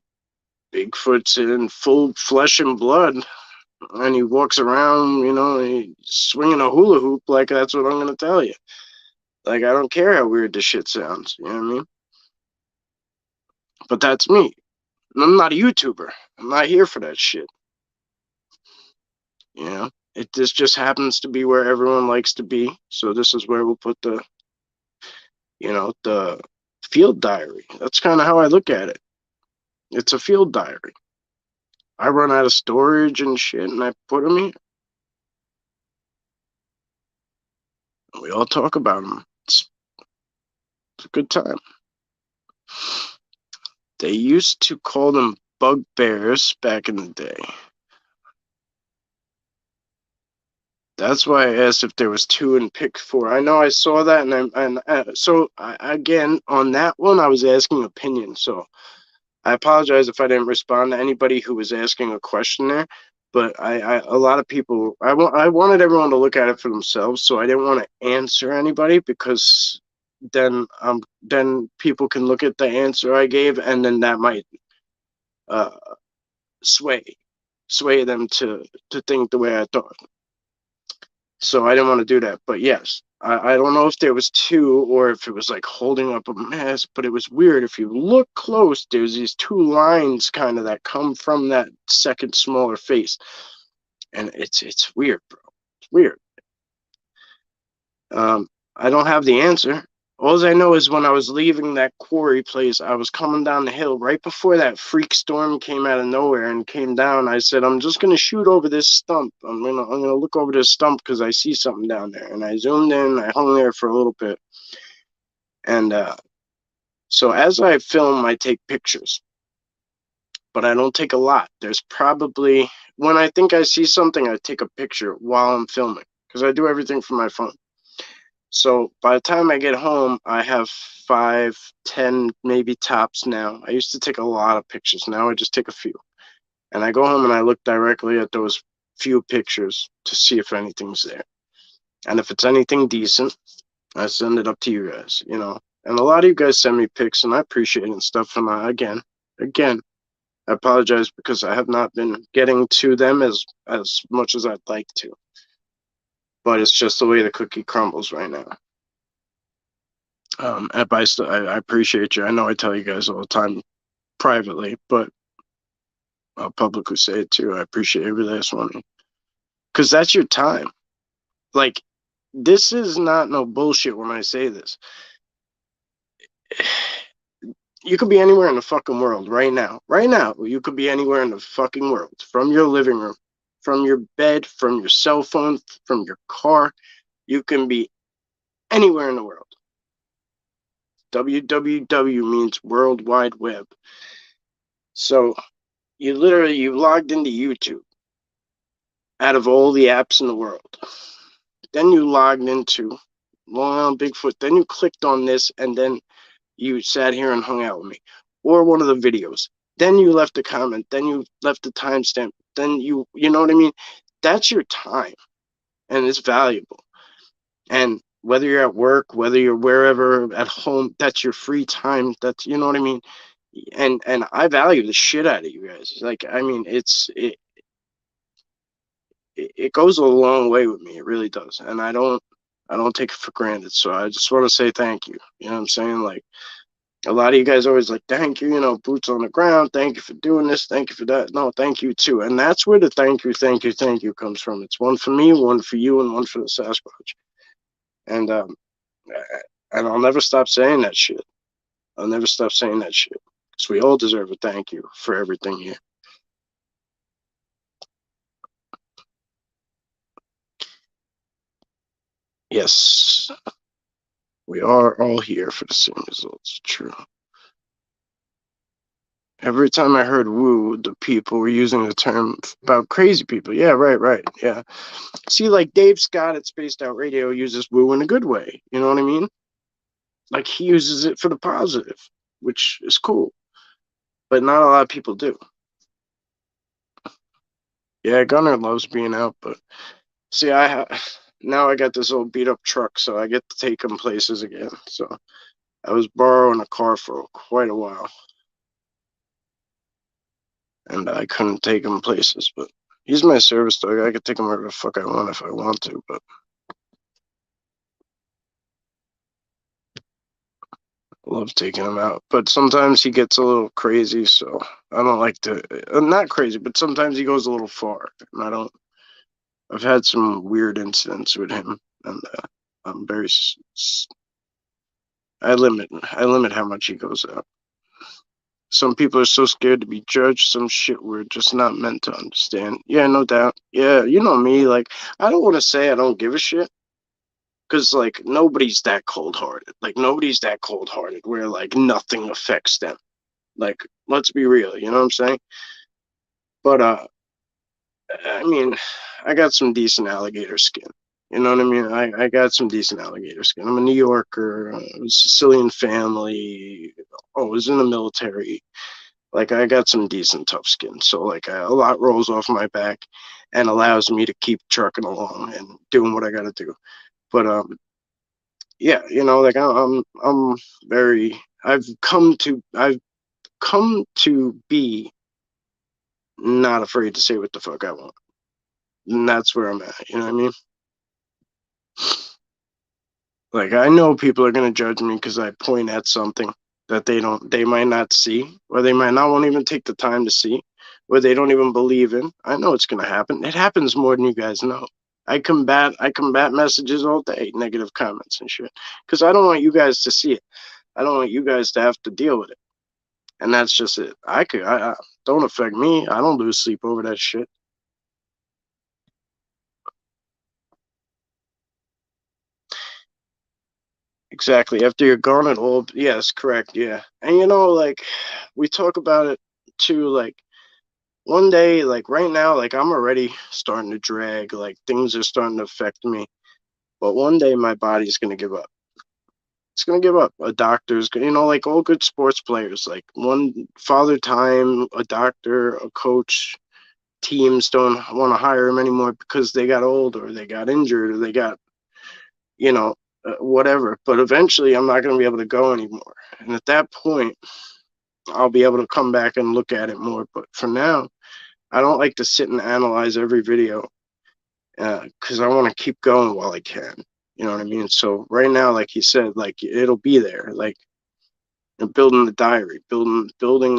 Bigfoot's in full flesh and blood and he walks around, he swinging a hula hoop, like that's what I'm gonna tell you. Like, I don't care how weird this shit sounds. You know what I mean? But that's me. I'm not a YouTuber. I'm not here for that shit. You know, this just happens to be where everyone likes to be. So this is where we'll put the field diary. That's kind of how I look at it. It's a field diary. I run out of storage and shit, and I put them here. We all talk about them. It's a good time. They used to call them bugbears back in the day. That's why I asked if there was two in pick four. I know I saw that, again on that one, I was asking opinion. So I apologize if I didn't respond to anybody who was asking a question there. But a lot of people, I wanted everyone to look at it for themselves. So I didn't want to answer anybody because then people can look at the answer I gave, and then that might uh, sway them to think the way I thought. So I didn't want to do that. But yes, I don't know if there was two or if it was like holding up a mess, but it was weird. If you look close, there's these two lines kind of that come from that second smaller face. And it's weird, bro. It's weird. I don't have the answer. All I know is when I was leaving that quarry place, I was coming down the hill right before that freak storm came out of nowhere and came down. I said, I'm just gonna shoot over this stump. I'm gonna look over this stump because I see something down there. And I zoomed in. I hung there for a little bit. And so as I film, I take pictures. but I don't take a lot. There's probably, when I think I see something, I take a picture while I'm filming because I do everything from my phone. So by the time I get home, I have 5, 10, maybe tops now. I used to take a lot of pictures. Now I just take a few. And I go home and I look directly at those few pictures to see if anything's there. And if it's anything decent, I send it up to you guys, you know. And a lot of you guys send me pics, and I appreciate it and stuff. And again, I apologize because I have not been getting to them as much as I'd like to. But it's just the way the cookie crumbles right now. I appreciate you. I know I tell you guys all the time privately, but I'll publicly say it too. I appreciate every last one. Because that's your time. Like, this is not no bullshit when I say this. You could be anywhere in the fucking world right now. Right now, you could be anywhere in the fucking world. From your living room, from your bed, from your cell phone, from your car. You can be anywhere in the world. www means World Wide Web. So you logged into YouTube out of all the apps in the world. Then you logged into Long Island Bigfoot. Then you clicked on this, and then you sat here and hung out with me, or one of the videos. Then you left a comment. Then you left a timestamp. Then you know what I mean? That's your time, and it's valuable. And whether you're at work, whether you're wherever at home, that's your free time. That's, you know what I mean? And I value the shit out of you guys. Like, I mean, it goes a long way with me. It really does. And I don't take it for granted. So I just want to say thank you. You know what I'm saying? Like, a lot of you guys always like, thank you, you know, boots on the ground. Thank you for doing this. Thank you for that. No, thank you too. And that's where the thank you comes from. It's one for me, one for you, and one for the Sasquatch. And I'll never stop saying that shit. I'll never stop saying that shit because we all deserve a thank you for everything here. Yes, we are all here for the same results. True. Every time I heard woo, the people were using the term about crazy people. Yeah, right. Yeah. See, like Dave Scott at Spaced Out Radio uses woo in a good way. You know what I mean? Like, he uses it for the positive, which is cool. But not a lot of people do. Yeah, Gunner loves being out, but see, now I got this old beat up truck, so I get to take him places again. So I was borrowing a car for quite a while, and I couldn't take him places. But he's my service dog. I could take him wherever the fuck I want if I want to. But I love taking him out. But sometimes he gets a little crazy, so I don't like to. Not crazy, but sometimes he goes a little far, and I don't. I've had some weird incidents with him, and I'm very. I limit how much he goes out. Some people are so scared to be judged. Some shit we're just not meant to understand. Yeah, no doubt. Yeah, you know me. Like, I don't want to say I don't give a shit, because like nobody's that cold-hearted. Like, nobody's that cold-hearted where like nothing affects them. Like, let's be real. You know what I'm saying? But I mean, I got some decent alligator skin. You know what I mean? I got some decent alligator skin. I'm a New Yorker, Sicilian family. I was in the military. Like, I got some decent tough skin. So, like, a lot rolls off my back and allows me to keep trucking along and doing what I got to do. But, yeah, you know, like, I'm very, I've come to be not afraid to say what the fuck I want. And that's where I'm at. You know what I mean? Like, I know people are gonna judge me because I point at something that they might not see, or they might not won't even take the time to see, or they don't even believe in. I know it's gonna happen. It happens more than you guys know. I combat messages all day, negative comments and shit, because I don't want you guys to see it. I don't want you guys to have to deal with it, and that's just it. I don't affect me. I don't lose sleep over that shit. Exactly. After you're gone, it all, yes, correct, yeah. And you know, like, we talk about it to like one day, like right now, like I'm already starting to drag, like things are starting to affect me. But one day my body's gonna give up. It's gonna give up. A doctor's, like all good sports players, like one father time, a doctor, a coach, teams don't want to hire him anymore because they got old or they got injured or they got, whatever. But eventually I'm not gonna be able to go anymore. And at that point, I'll be able to come back and look at it more. But for now, I don't like to sit and analyze every video because I want to keep going while I can. You know what I mean? So right now, like he said, like it'll be there. Like building the diary, building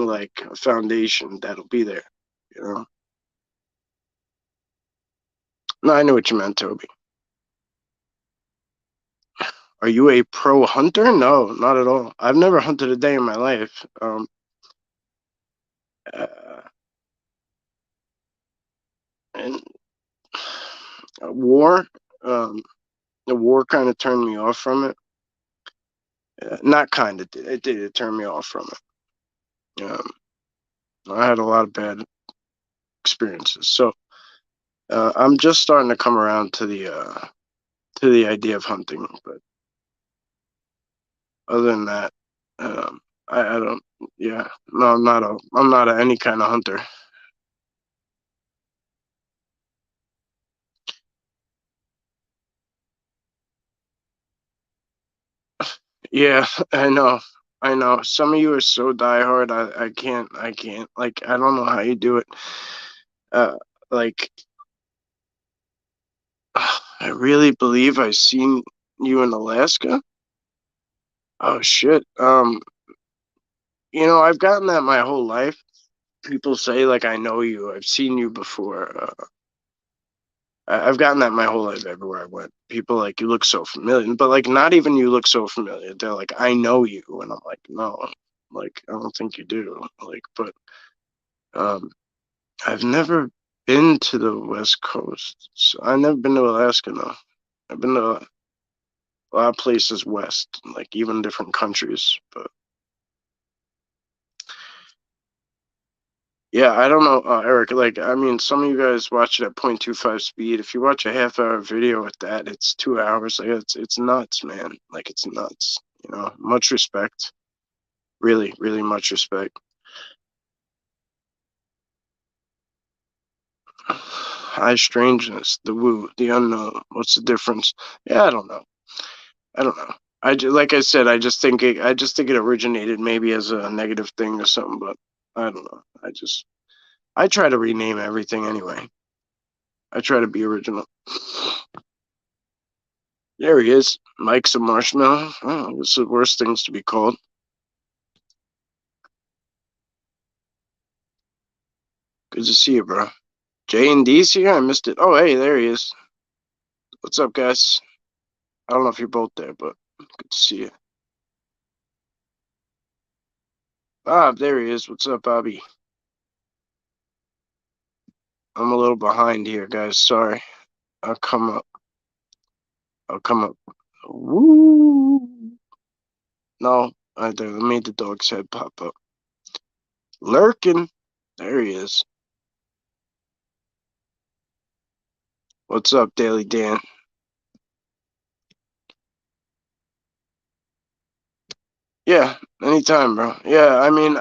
like a foundation that'll be there. You know? No, I knew what you meant, Toby. Are you a pro hunter? No, not at all. I've never hunted a day in my life. Uh, and war, um, the war kind of turned me off from it. Not kind of did. It did. It turned me off from it. I had a lot of bad experiences. So I'm just starting to come around to the idea of hunting. But other than that, I don't. Yeah, no, I'm not any kind of hunter. Yeah, I know. I know. Some of you are so diehard. I can't. Like, I don't know how you do it. Uh, like, I really believe I've seen you in Alaska. Oh shit. I've gotten that my whole life. People say like I know you. I've seen you before. I've gotten that my whole life everywhere I went. People like you look so familiar, but like not even you look so familiar. They're like I know you, and I'm like no, like I don't think you do. Like, but um, I've never been to the West Coast. So I've never been to Alaska though. I've been to a lot of places west, like even different countries. But yeah, I don't know, Eric. Like, I mean, some of you guys watch it at 0.25 speed. If you watch a half-hour video at that, it's 2 hours. Like, it's nuts, man. Like, it's nuts. Much respect. Really, really much respect. High strangeness, the woo, the unknown. What's the difference? Yeah, I don't know. I don't know. Like I said, I just think it originated maybe as a negative thing or something, but I don't know. I try to rename everything anyway. I try to be original. There he is. Mike's a marshmallow. Oh, this is the worst things to be called. Good to see you, bro. J and D's here? I missed it. Oh, hey, there he is. What's up, guys? I don't know if you're both there, but good to see you. Bob, there he is. What's up, Bobby? I'm a little behind here, guys. Sorry. I'll come up. I'll come up. Woo! No, I made the dog's head pop up. Lurking. There he is. What's up, Daily Dan? Yeah, anytime, bro. Yeah, I mean,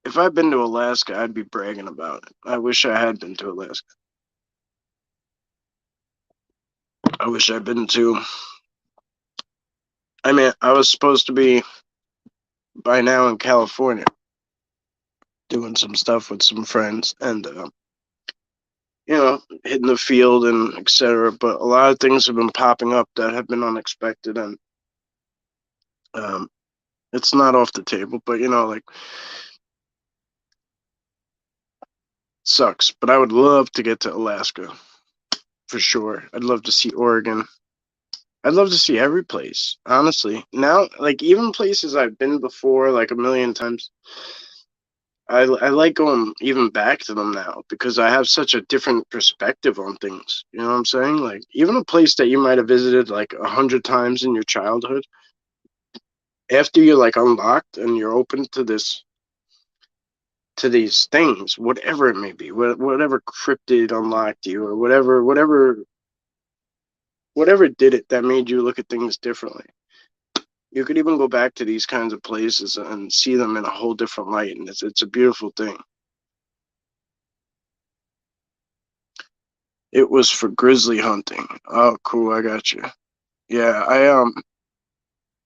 if I'd been to Alaska, I'd be bragging about it. I wish I had been to Alaska. I wish I'd been to. I mean, I was supposed to be by now in California doing some stuff with some friends and, hitting the field and etc. But a lot of things have been popping up that have been unexpected, and um, it's not off the table. But like, sucks. But I would love to get to Alaska for sure. I'd love to see Oregon. I'd love to see every place, honestly. Now, like even places I've been before, like a million times, I like going even back to them now because I have such a different perspective on things. You know what I'm saying? Like even a place that you might have visited like 100 times in your childhood, after you're like unlocked and you're open to these things, whatever it may be, whatever cryptid unlocked you, or whatever did it that made you look at things differently. You could even go back to these kinds of places and see them in a whole different light, and it's a beautiful thing. It was for grizzly hunting. Oh, cool, I got you. Yeah,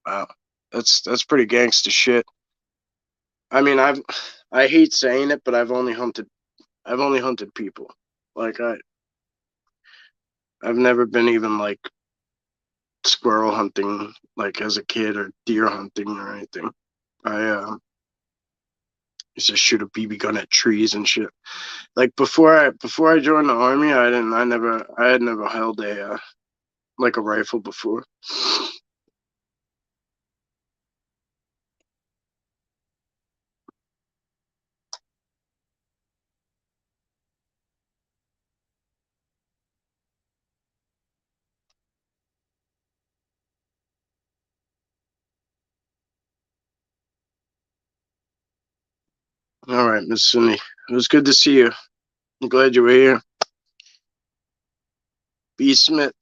wow, that's pretty gangster shit. I mean, I hate saying it, but I've only hunted people. Like I've never been even like squirrel hunting like as a kid or deer hunting or anything. I used to shoot a BB gun at trees and shit. Like before I joined the army, I had never held a like a rifle before. All right, Miss Sunny, it was good to see you. I'm glad you were here. B. Smith,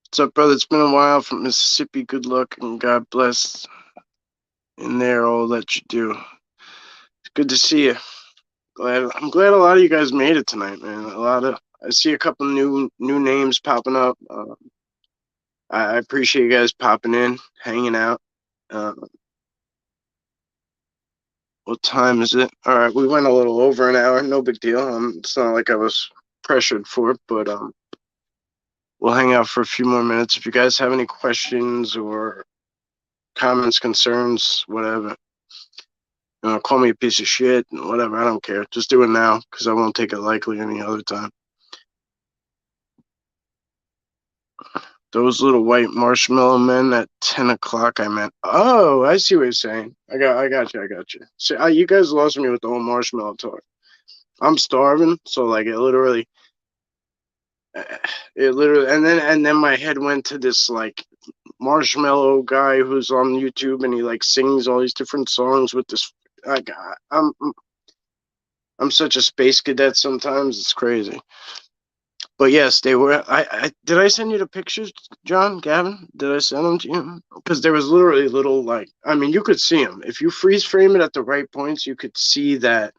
what's up, brother? It's been a while from Mississippi. Good luck and God bless in there all that you do. It's good to see you. I'm glad a lot of you guys made it tonight, man. I see a couple new names popping up. I appreciate you guys popping in, hanging out. Uh, what time is it? All right, we went a little over an hour. No big deal. It's not like I was pressured for it, but we'll hang out for a few more minutes. If you guys have any questions or comments, concerns, whatever, call me a piece of shit, whatever. I don't care. Just do it now because I won't take it likely any other time. Those little white marshmallow men at 10 o'clock, I meant. Oh, I see what you're saying. I got you. See, you guys lost me with the whole marshmallow talk. I'm starving, so like it literally, and then my head went to this like marshmallow guy who's on YouTube, and he like sings all these different songs with this. Like, I'm such a space cadet sometimes. It's crazy. But yes, they were. I did I send you the pictures, John, Gavin? Did I send them to you? Because there was literally little like, I mean, you could see them if you freeze frame it at the right points. You could see that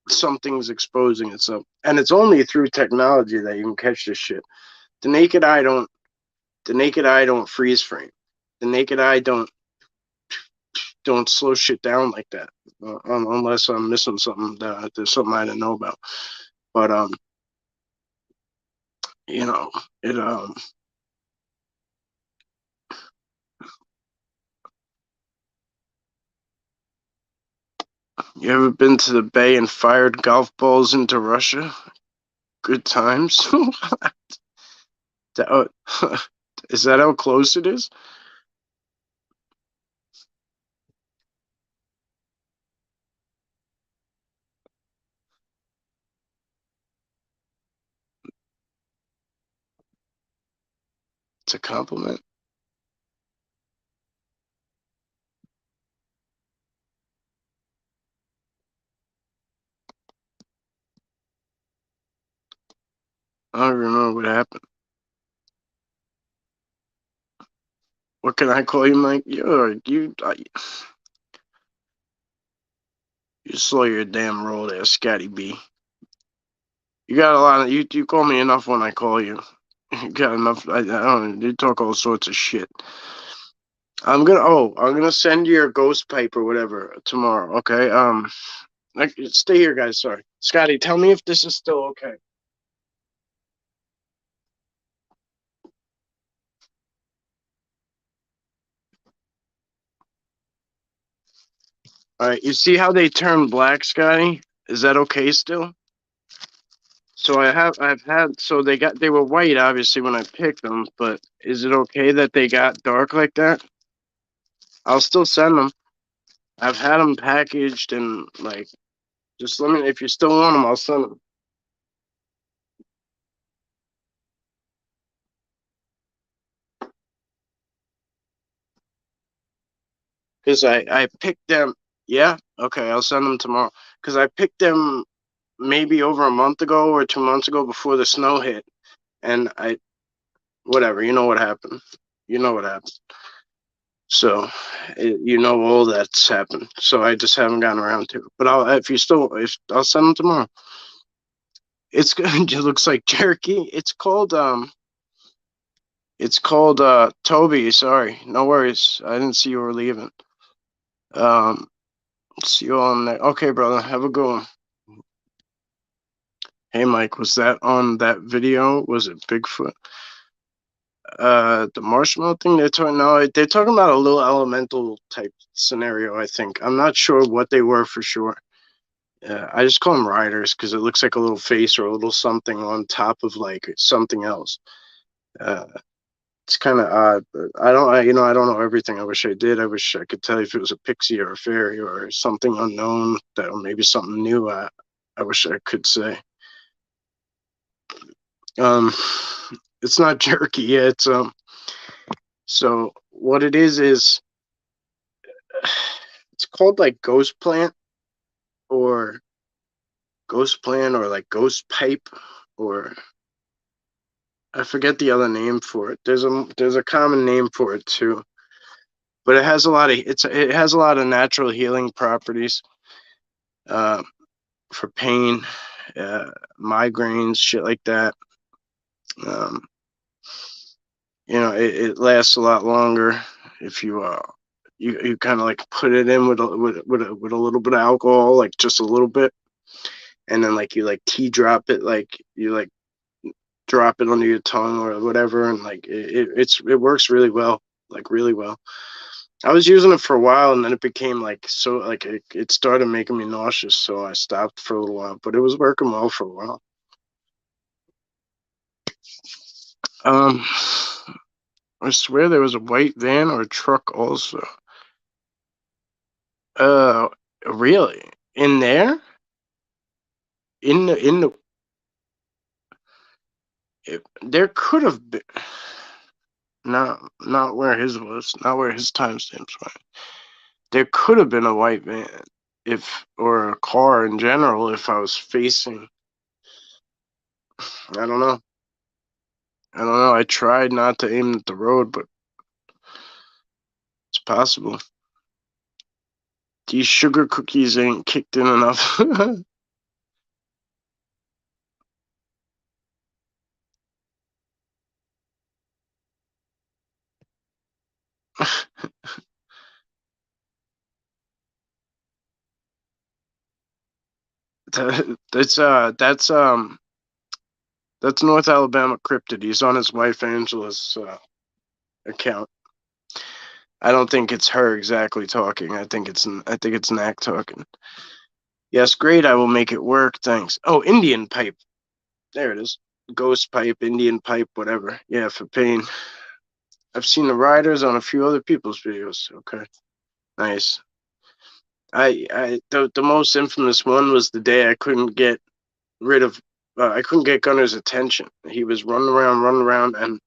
something's exposing itself, and it's only through technology that you can catch this shit. The naked eye don't. The naked eye don't freeze frame. The naked eye don't slow shit down like that, unless I'm missing something. There's something I didn't know about. But you know, it You ever been to the bay and fired golf balls into Russia? Good times. That, is that how close it is? It's a compliment. I don't remember what happened. What can I call you, Mike? You slow your damn roll there, Scotty B. You got a lot of you. You call me enough when I call you. You got enough. I don't. You talk all sorts of shit. I'm gonna send you your ghost pipe or whatever tomorrow. Okay. Stay here, guys. Sorry, Scotty. Tell me if this is still okay. All right. You see how they turn black, Scotty? Is that okay still? So they were white obviously when I picked them, but is it okay that they got dark like that? I'll still send them. I've had them packaged and like, just let me if you still want them, I'll send them. Because I picked them. Yeah, okay, I'll send them tomorrow. Because I picked them maybe over a month ago or 2 months ago before the snow hit, and whatever. You know what happened. You know what happened. So, you know all that's happened. So I just haven't gotten around to it. But if I'll send them tomorrow. It's good. It looks like jerky. It's called Toby. Sorry, no worries. I didn't see you were leaving. See you on there. Okay, brother. Have a good one. Hey, Mike. Was that on that video? Was it Bigfoot? The marshmallow thing they're talking. No, they're talking about a little elemental type scenario. I think I'm not sure what they were for sure. I just call them riders because it looks like a little face or a little something on top of like something else. Uh, it's kind of odd, but I don't know everything. I wish I did. I wish I could tell you if it was a pixie or a fairy or something unknown that, or maybe something new. I wish I could say. Um, it's not jerky. Yeah, so what it is it's called like or ghost plant or like ghost pipe or I forget the other name for it. There's a common name for it too, but it has a lot of natural healing properties uh, for pain, uh, migraines, shit like that. Um, it lasts a lot longer if you kind of like put it in with a little bit of alcohol, like just a little bit, and then like you like tea drop it, like you like drop it under your tongue or whatever, and like it works really well, like really well. I was using it for a while, and then it became like so like it started making me nauseous, so I stopped for a little while. But it was working well for a while. Um, I swear there was a white van or a truck also. Uh, really? In there? In the there could have been not where his was, not where his timestamps went. There could have been a white van if or a car in general if I was facing. I don't know. I don't know. I tried not to aim at the road, but it's possible. These sugar cookies ain't kicked in enough. That's North Alabama Cryptid. He's on his wife Angela's account. I don't think it's her exactly talking. I think it's Knack talking. Yes, great. I will make it work. Thanks. Oh, Indian pipe. There it is. Ghost pipe, Indian pipe, whatever. Yeah, for pain. I've seen the riders on a few other people's videos. Okay, nice. The most infamous one was the day I couldn't get Gunner's attention. He was running around, and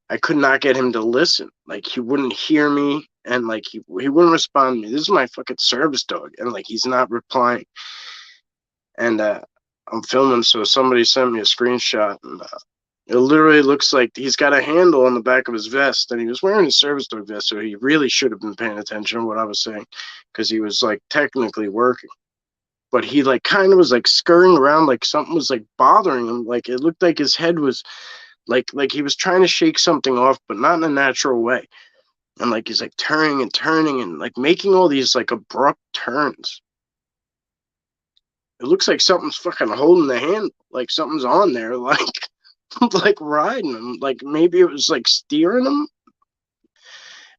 I could not get him to listen. Like he wouldn't hear me, and like he wouldn't respond to me. This is my fucking service dog, and like he's not replying. And I'm filming, so somebody sent me a screenshot, and it literally looks like he's got a handle on the back of his vest, and he was wearing a service dog vest, so he really should have been paying attention to what I was saying, because he was like technically working. But he like kind of was like scurrying around, like something was like bothering him. Like it looked like his head was like he was trying to shake something off, but not in a natural way. And like he's like turning and turning and like making all these like abrupt turns. It looks like something's fucking holding the handle, like something's on there, like like riding him, like maybe it was like steering him.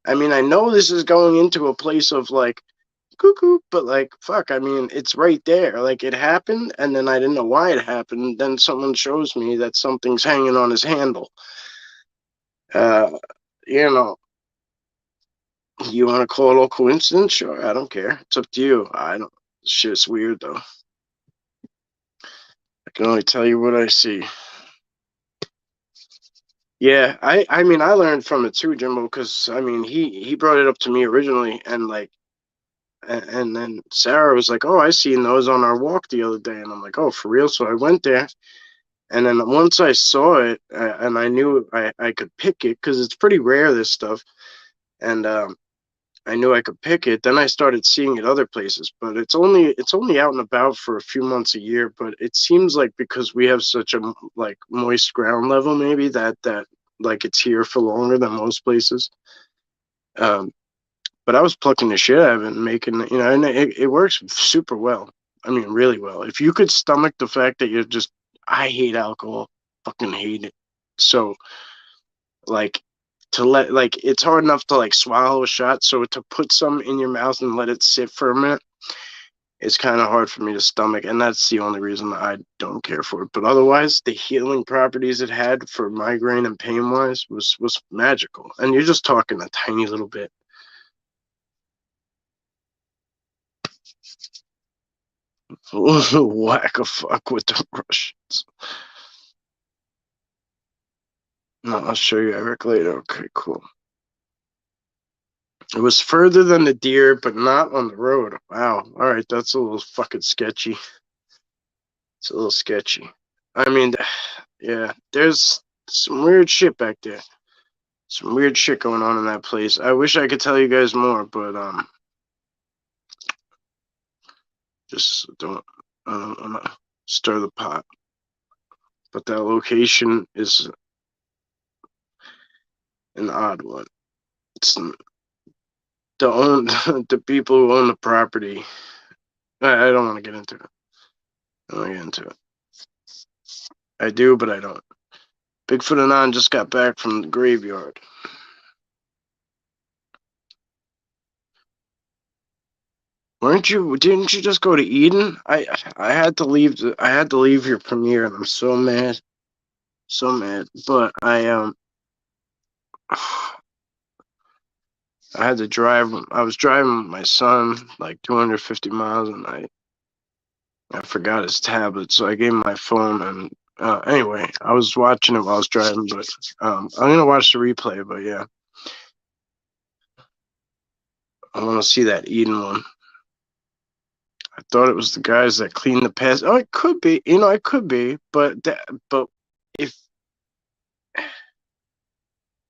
I mean, I know this is going into a place of like cuckoo, but like fuck, I mean, it's right there. Like it happened, and then I didn't know why it happened. Then someone shows me that something's hanging on his handle. Uh, you know, you want to call it all coincidence? Sure, I don't care. It's up to you. I don't. Shit's weird though. I can only tell you what I see. Yeah, I mean I learned from it too, Jimbo, because I mean he brought it up to me originally, and like And then Sarah was like, "Oh, I seen those on our walk the other day," and I'm like, "Oh, for real?" So I went there, and then once I saw it, and I knew I could pick it because it's pretty rare, this stuff, and I knew I could pick it. Then I started seeing it other places, but it's only out and about for a few months a year. But it seems like because we have such a like moist ground level, maybe that like it's here for longer than most places. Um, but I was plucking the shit out of it and making, and it works super well. I mean, really well. If you could stomach the fact that you're just, I hate alcohol, fucking hate it. So like to let like it's hard enough to like swallow a shot, so to put some in your mouth and let it sit for a minute, it's kind of hard for me to stomach, and that's the only reason I don't care for it. But otherwise, the healing properties it had for migraine and pain wise was magical. And you're just talking a tiny little bit. Whack a fuck with the Russians. No, I'll show you Eric later. Okay, cool. It was further than the deer, but not on the road. Wow. All right, that's a little fucking sketchy. It's a little sketchy. I mean, yeah, there's some weird shit back there. Some weird shit going on in that place. I wish I could tell you guys more, but just I don't want to stir the pot. But that location is an odd one. It's the people who own the property. I don't want to get into it. I don't want to get into it. I do, but I don't. Bigfoot Anon just got back from the graveyard. Didn't you just go to Eden? I had to leave your premiere, and I'm so mad. So mad. But I had to drive. I was driving with my son like 250 miles, and I forgot his tablet, so I gave him my phone. And anyway, I was watching it while I was driving, but I'm gonna watch the replay. But yeah, I want to see that Eden one. I thought it was the guys that cleaned the past. Oh, it could be. It could be. But if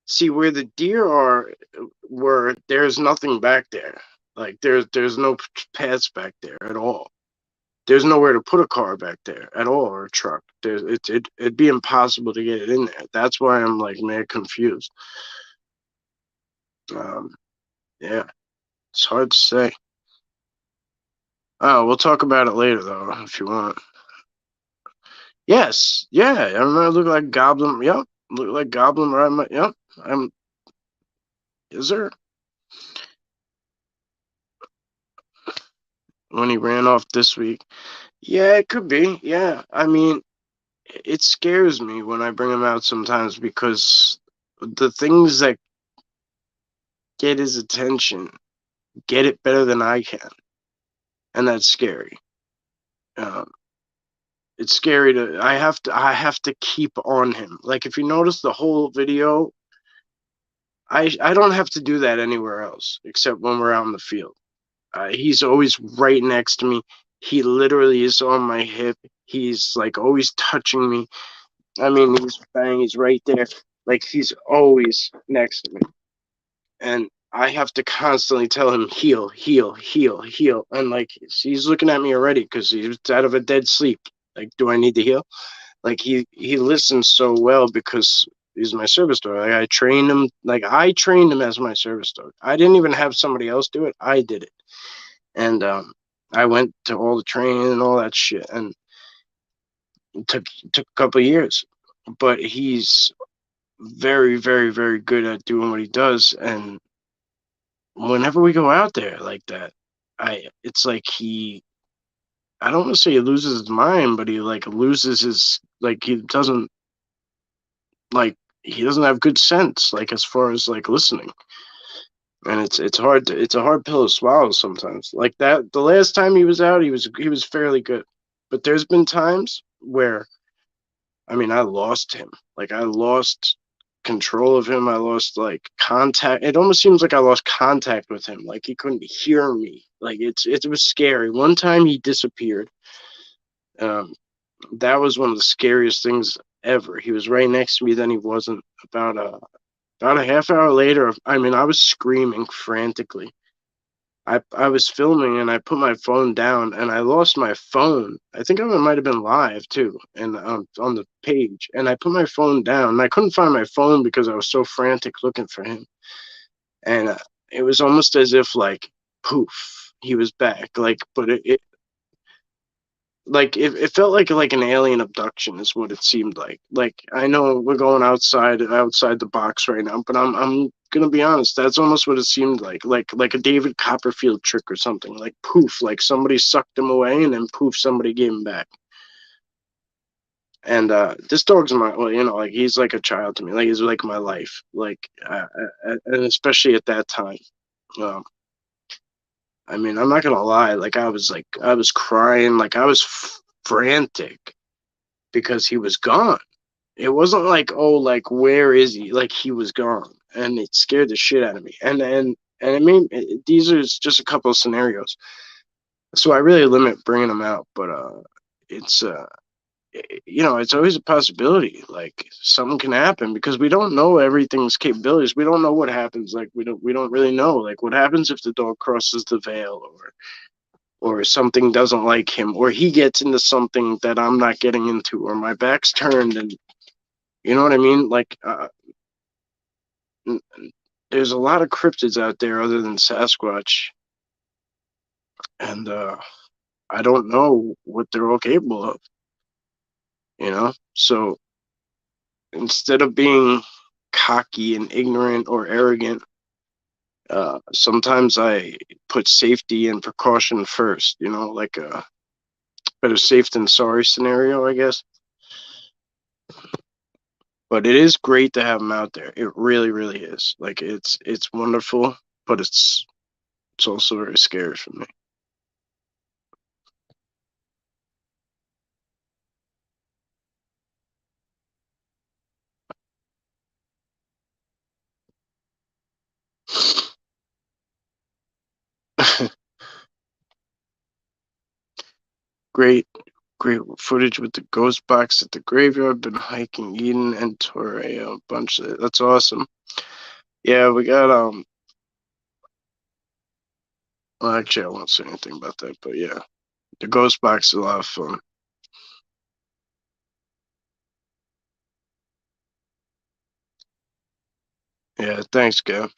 see where the deer were there's nothing back there. Like there's no paths back there at all. There's nowhere to put a car back there at all, or a truck. It'd be impossible to get it in there. That's why I'm like mad confused. Yeah, it's hard to say. Oh, we'll talk about it later though, if you want. Yes, yeah, I remember looking like Goblin. Yep, look like Goblin. Right? Yep, is there when he ran off this week? Yeah, it could be. Yeah, I mean, it scares me when I bring him out sometimes because the things that get his attention get it better than I can, and that's scary. Um, it's scary to. I have to keep on him. Like if you notice the whole video, I don't have to do that anywhere else except when we're out in the field. He's always right next to me. He literally is on my hip. He's like always touching me. I mean, he's right there. Like he's always next to me. And I have to constantly tell him, heal, heal, heal, heal. And like he's looking at me already because he's out of a dead sleep. Like, do I need to heal? Like he listens so well because he's my service dog. Like I trained him as my service dog. I didn't even have somebody else do it. I did it. And I went to all the training and all that shit, and it took a couple of years. But he's very, very, very good at doing what he does. And whenever we go out there like that, it's like I don't want to say he loses his mind, but he like loses his like he doesn't have good sense like as far as like listening. And it's a hard pill to swallow sometimes. Like that the last time he was out, he was fairly good. But there's been times where I mean I lost him. Like I lost control of him. I lost like contact. It almost seems like I lost contact with him. Like he couldn't hear me. Like it was scary. One time he disappeared. Um, that was one of the scariest things ever. He was right next to me, then he wasn't. About a half hour later, I mean, I was screaming frantically. I was filming and I put my phone down and I lost my phone. I think I might have been live too, and on the page. And I put my phone down and I couldn't find my phone because I was so frantic looking for him. And it was almost as if like poof, he was back. Like, but it felt like an alien abduction is what it seemed like. Like I know we're going outside the box right now, but I'm gonna be honest, that's almost what it seemed like a David Copperfield trick or something. Like poof, like somebody sucked him away and then poof, somebody gave him back. And this dog's like he's like a child to me. Like he's like my life. Like and especially at that time. Um, I mean, I'm not gonna lie. Like I was crying. Like I was frantic because he was gone. It wasn't like, oh, like where is he? Like he was gone, and it scared the shit out of me. And I mean, these are just a couple of scenarios, so I really limit bringing them out. But it's it's always a possibility. Like something can happen because we don't know everything's capabilities. We don't know what happens. Like we don't really know. Like what happens if the dog crosses the veil, or something doesn't like him, or he gets into something that I'm not getting into, or my back's turned, and you know what I mean? Like, there's a lot of cryptids out there other than Sasquatch, and I don't know what they're all capable of, you know? So instead of being cocky and ignorant or arrogant, sometimes I put safety and precaution first, like a better safe than sorry scenario, I guess. But it is great to have them out there. It really, really is. Like it's wonderful, but it's also very scary for me. Great, great footage with the ghost box at the graveyard. Been hiking Eden and Torrey a bunch of it. That's awesome. Yeah, we got well, actually I won't say anything about that, but yeah. The ghost box is a lot of fun. Yeah, thanks, Gav.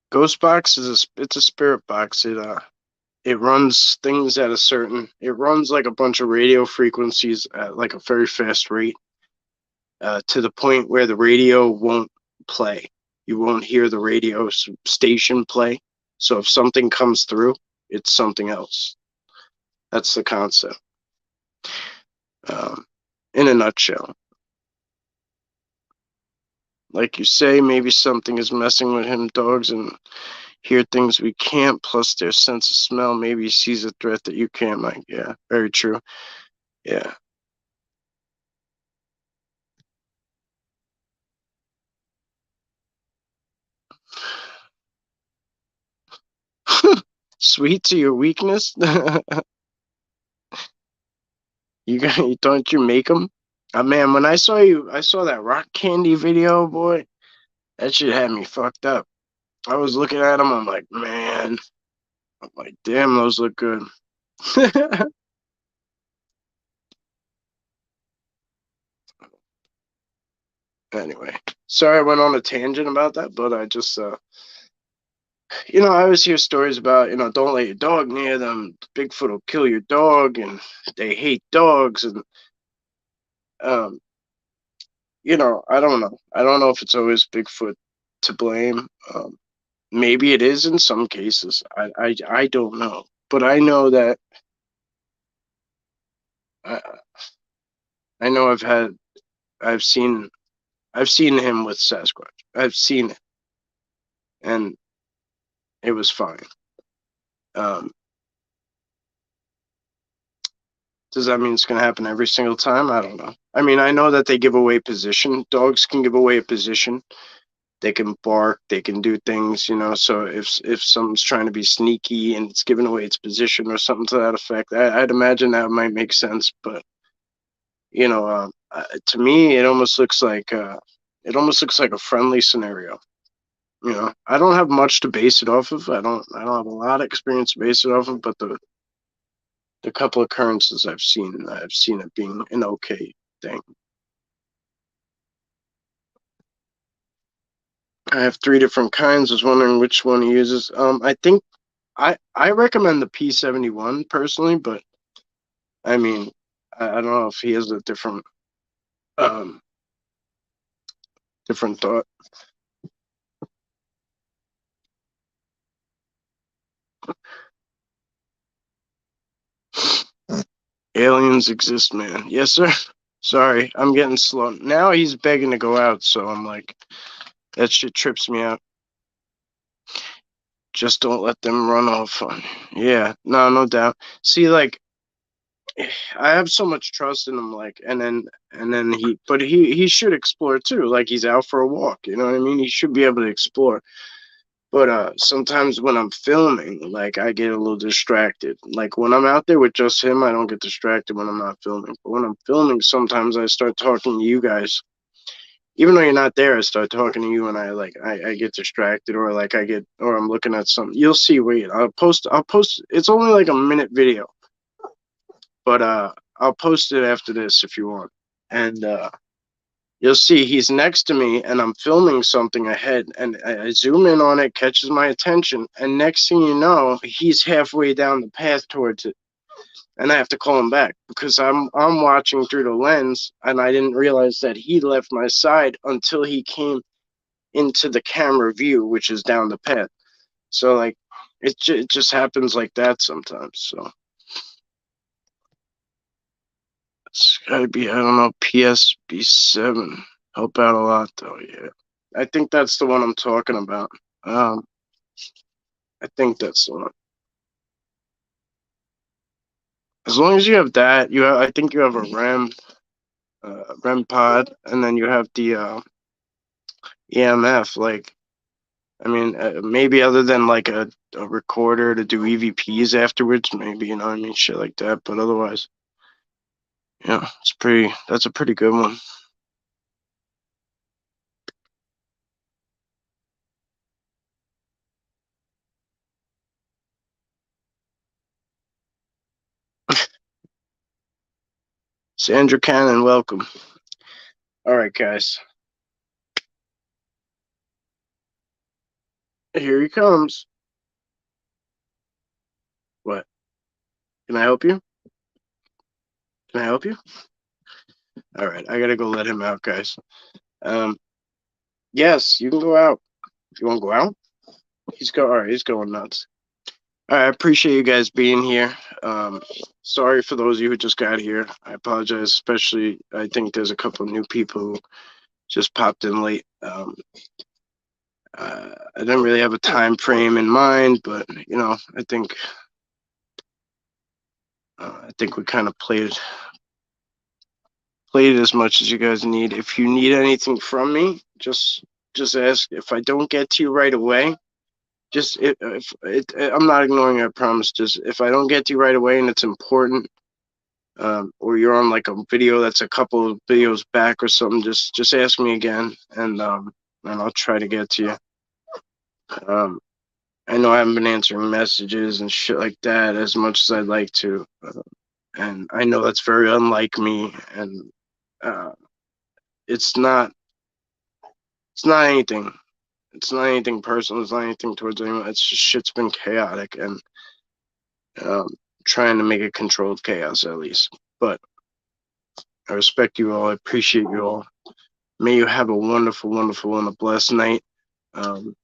Ghost box is it's a spirit box. It runs things at a certain it runs like a bunch of radio frequencies at like a very fast rate, to the point where the radio won't play. You won't hear the radio station play. So if something comes through, it's something else. That's the concept. Um, in a nutshell, like you say, maybe something is messing with him. Dogs and hear things we can't. Plus their sense of smell. Maybe he sees a threat that you can't. Like, yeah, very true. Yeah. Sweet to your weakness. Don't you make them? Man, when I saw that rock candy video, boy. That shit had me fucked up. I was looking at them. I'm like, man. I'm like, damn, those look good. Anyway, sorry I went on a tangent about that, but I just, I always hear stories about, don't let your dog near them. Bigfoot will kill your dog, and they hate dogs, and um, I don't know. I don't know if it's always Bigfoot to blame. Maybe it is in some cases. I don't know, but I know that I I know I've seen I've seen him with Sasquatch. I've seen it, and it was fine. Um, Does that mean it's going to happen every single time? I don't know. I mean, I know that they give away position. Dogs can give away a position. They can bark. They can do things, you know. So if someone's trying to be sneaky and it's giving away its position or something to that effect, I'd imagine that might make sense. But you know, to me, it almost looks like a friendly scenario. You know, I don't have much to base it off of. I don't have a lot of experience to base it off of, but the couple occurrences I've seen it being an okay thing. I have 3 different kinds. I was wondering which one he uses. I think I recommend the P71 personally, but I mean, I don't know if he has a um different thought. Aliens exist, man. Yes, sir. Sorry, I'm getting slow. Now he's begging to go out, so I'm like, that shit trips me out. Just don't let them run off on. Yeah, no doubt. See, like, I have so much trust in him, like, and then he should explore too. Like, he's out for a walk, you know what I mean? He should be able to explore. But sometimes when I'm filming, like, I get a little distracted. Like, when I'm out there with just him, I don't get distracted when I'm not filming. But when I'm filming, sometimes I start talking to you guys. Even though you're not there, I start talking to you, and I get distracted, or like or I'm looking at something. You'll see. Wait, I'll post. It's only like a minute video, but I'll post it after this if you want. And you'll see he's next to me, and I'm filming something ahead, and I zoom in on it, catches my attention, and next thing you know, he's halfway down the path towards it, and I have to call him back because I'm watching through the lens, and I didn't realize that he left my side until he came into the camera view, which is down the path. So like, it just happens like that sometimes. So it's gotta be, I don't know, PSB7. Help out a lot though. Yeah, I think that's the one I'm talking about. Um, I think that's the one. As long as you have that, I think you have a REM pod, and then you have the EMF. Like, I mean, maybe other than like a recorder to do EVPs afterwards, maybe, you know what I mean, shit like that. But otherwise, yeah, that's a pretty good one. Sandra Cannon, welcome. All right, guys. Here he comes. What? Can I help you? Can I help you? All right, I gotta go let him out, guys. Um, yes, you can go out. You want to go out? All right, he's going nuts. All right, I appreciate you guys being here. Sorry for those of you who just got here. I apologize, especially I think there's a couple of new people who just popped in late. I didn't really have a time frame in mind, but you know, I think we kind of played it as much as you guys need. If you need anything from me, just ask. If I don't get to you right away, just I'm not ignoring you, I promise. Just if I don't get to you right away and it's important, or you're on like a video that's a couple of videos back or something, just ask me again, and I'll try to get to you. I know I haven't been answering messages and shit like that as much as I'd like to, and I know that's very unlike me, and uh, it's not it's not anything. It's not anything personal. It's not anything towards anyone. It's just shit's been chaotic, and um, trying to make it controlled chaos at least. But I respect you all. I appreciate you all. May you have a wonderful, wonderful, and a blessed night. Um,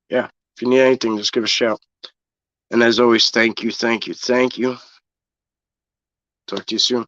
yeah, if you need anything, just give a shout. And as always, thank you, thank you, thank you. Talk to you soon.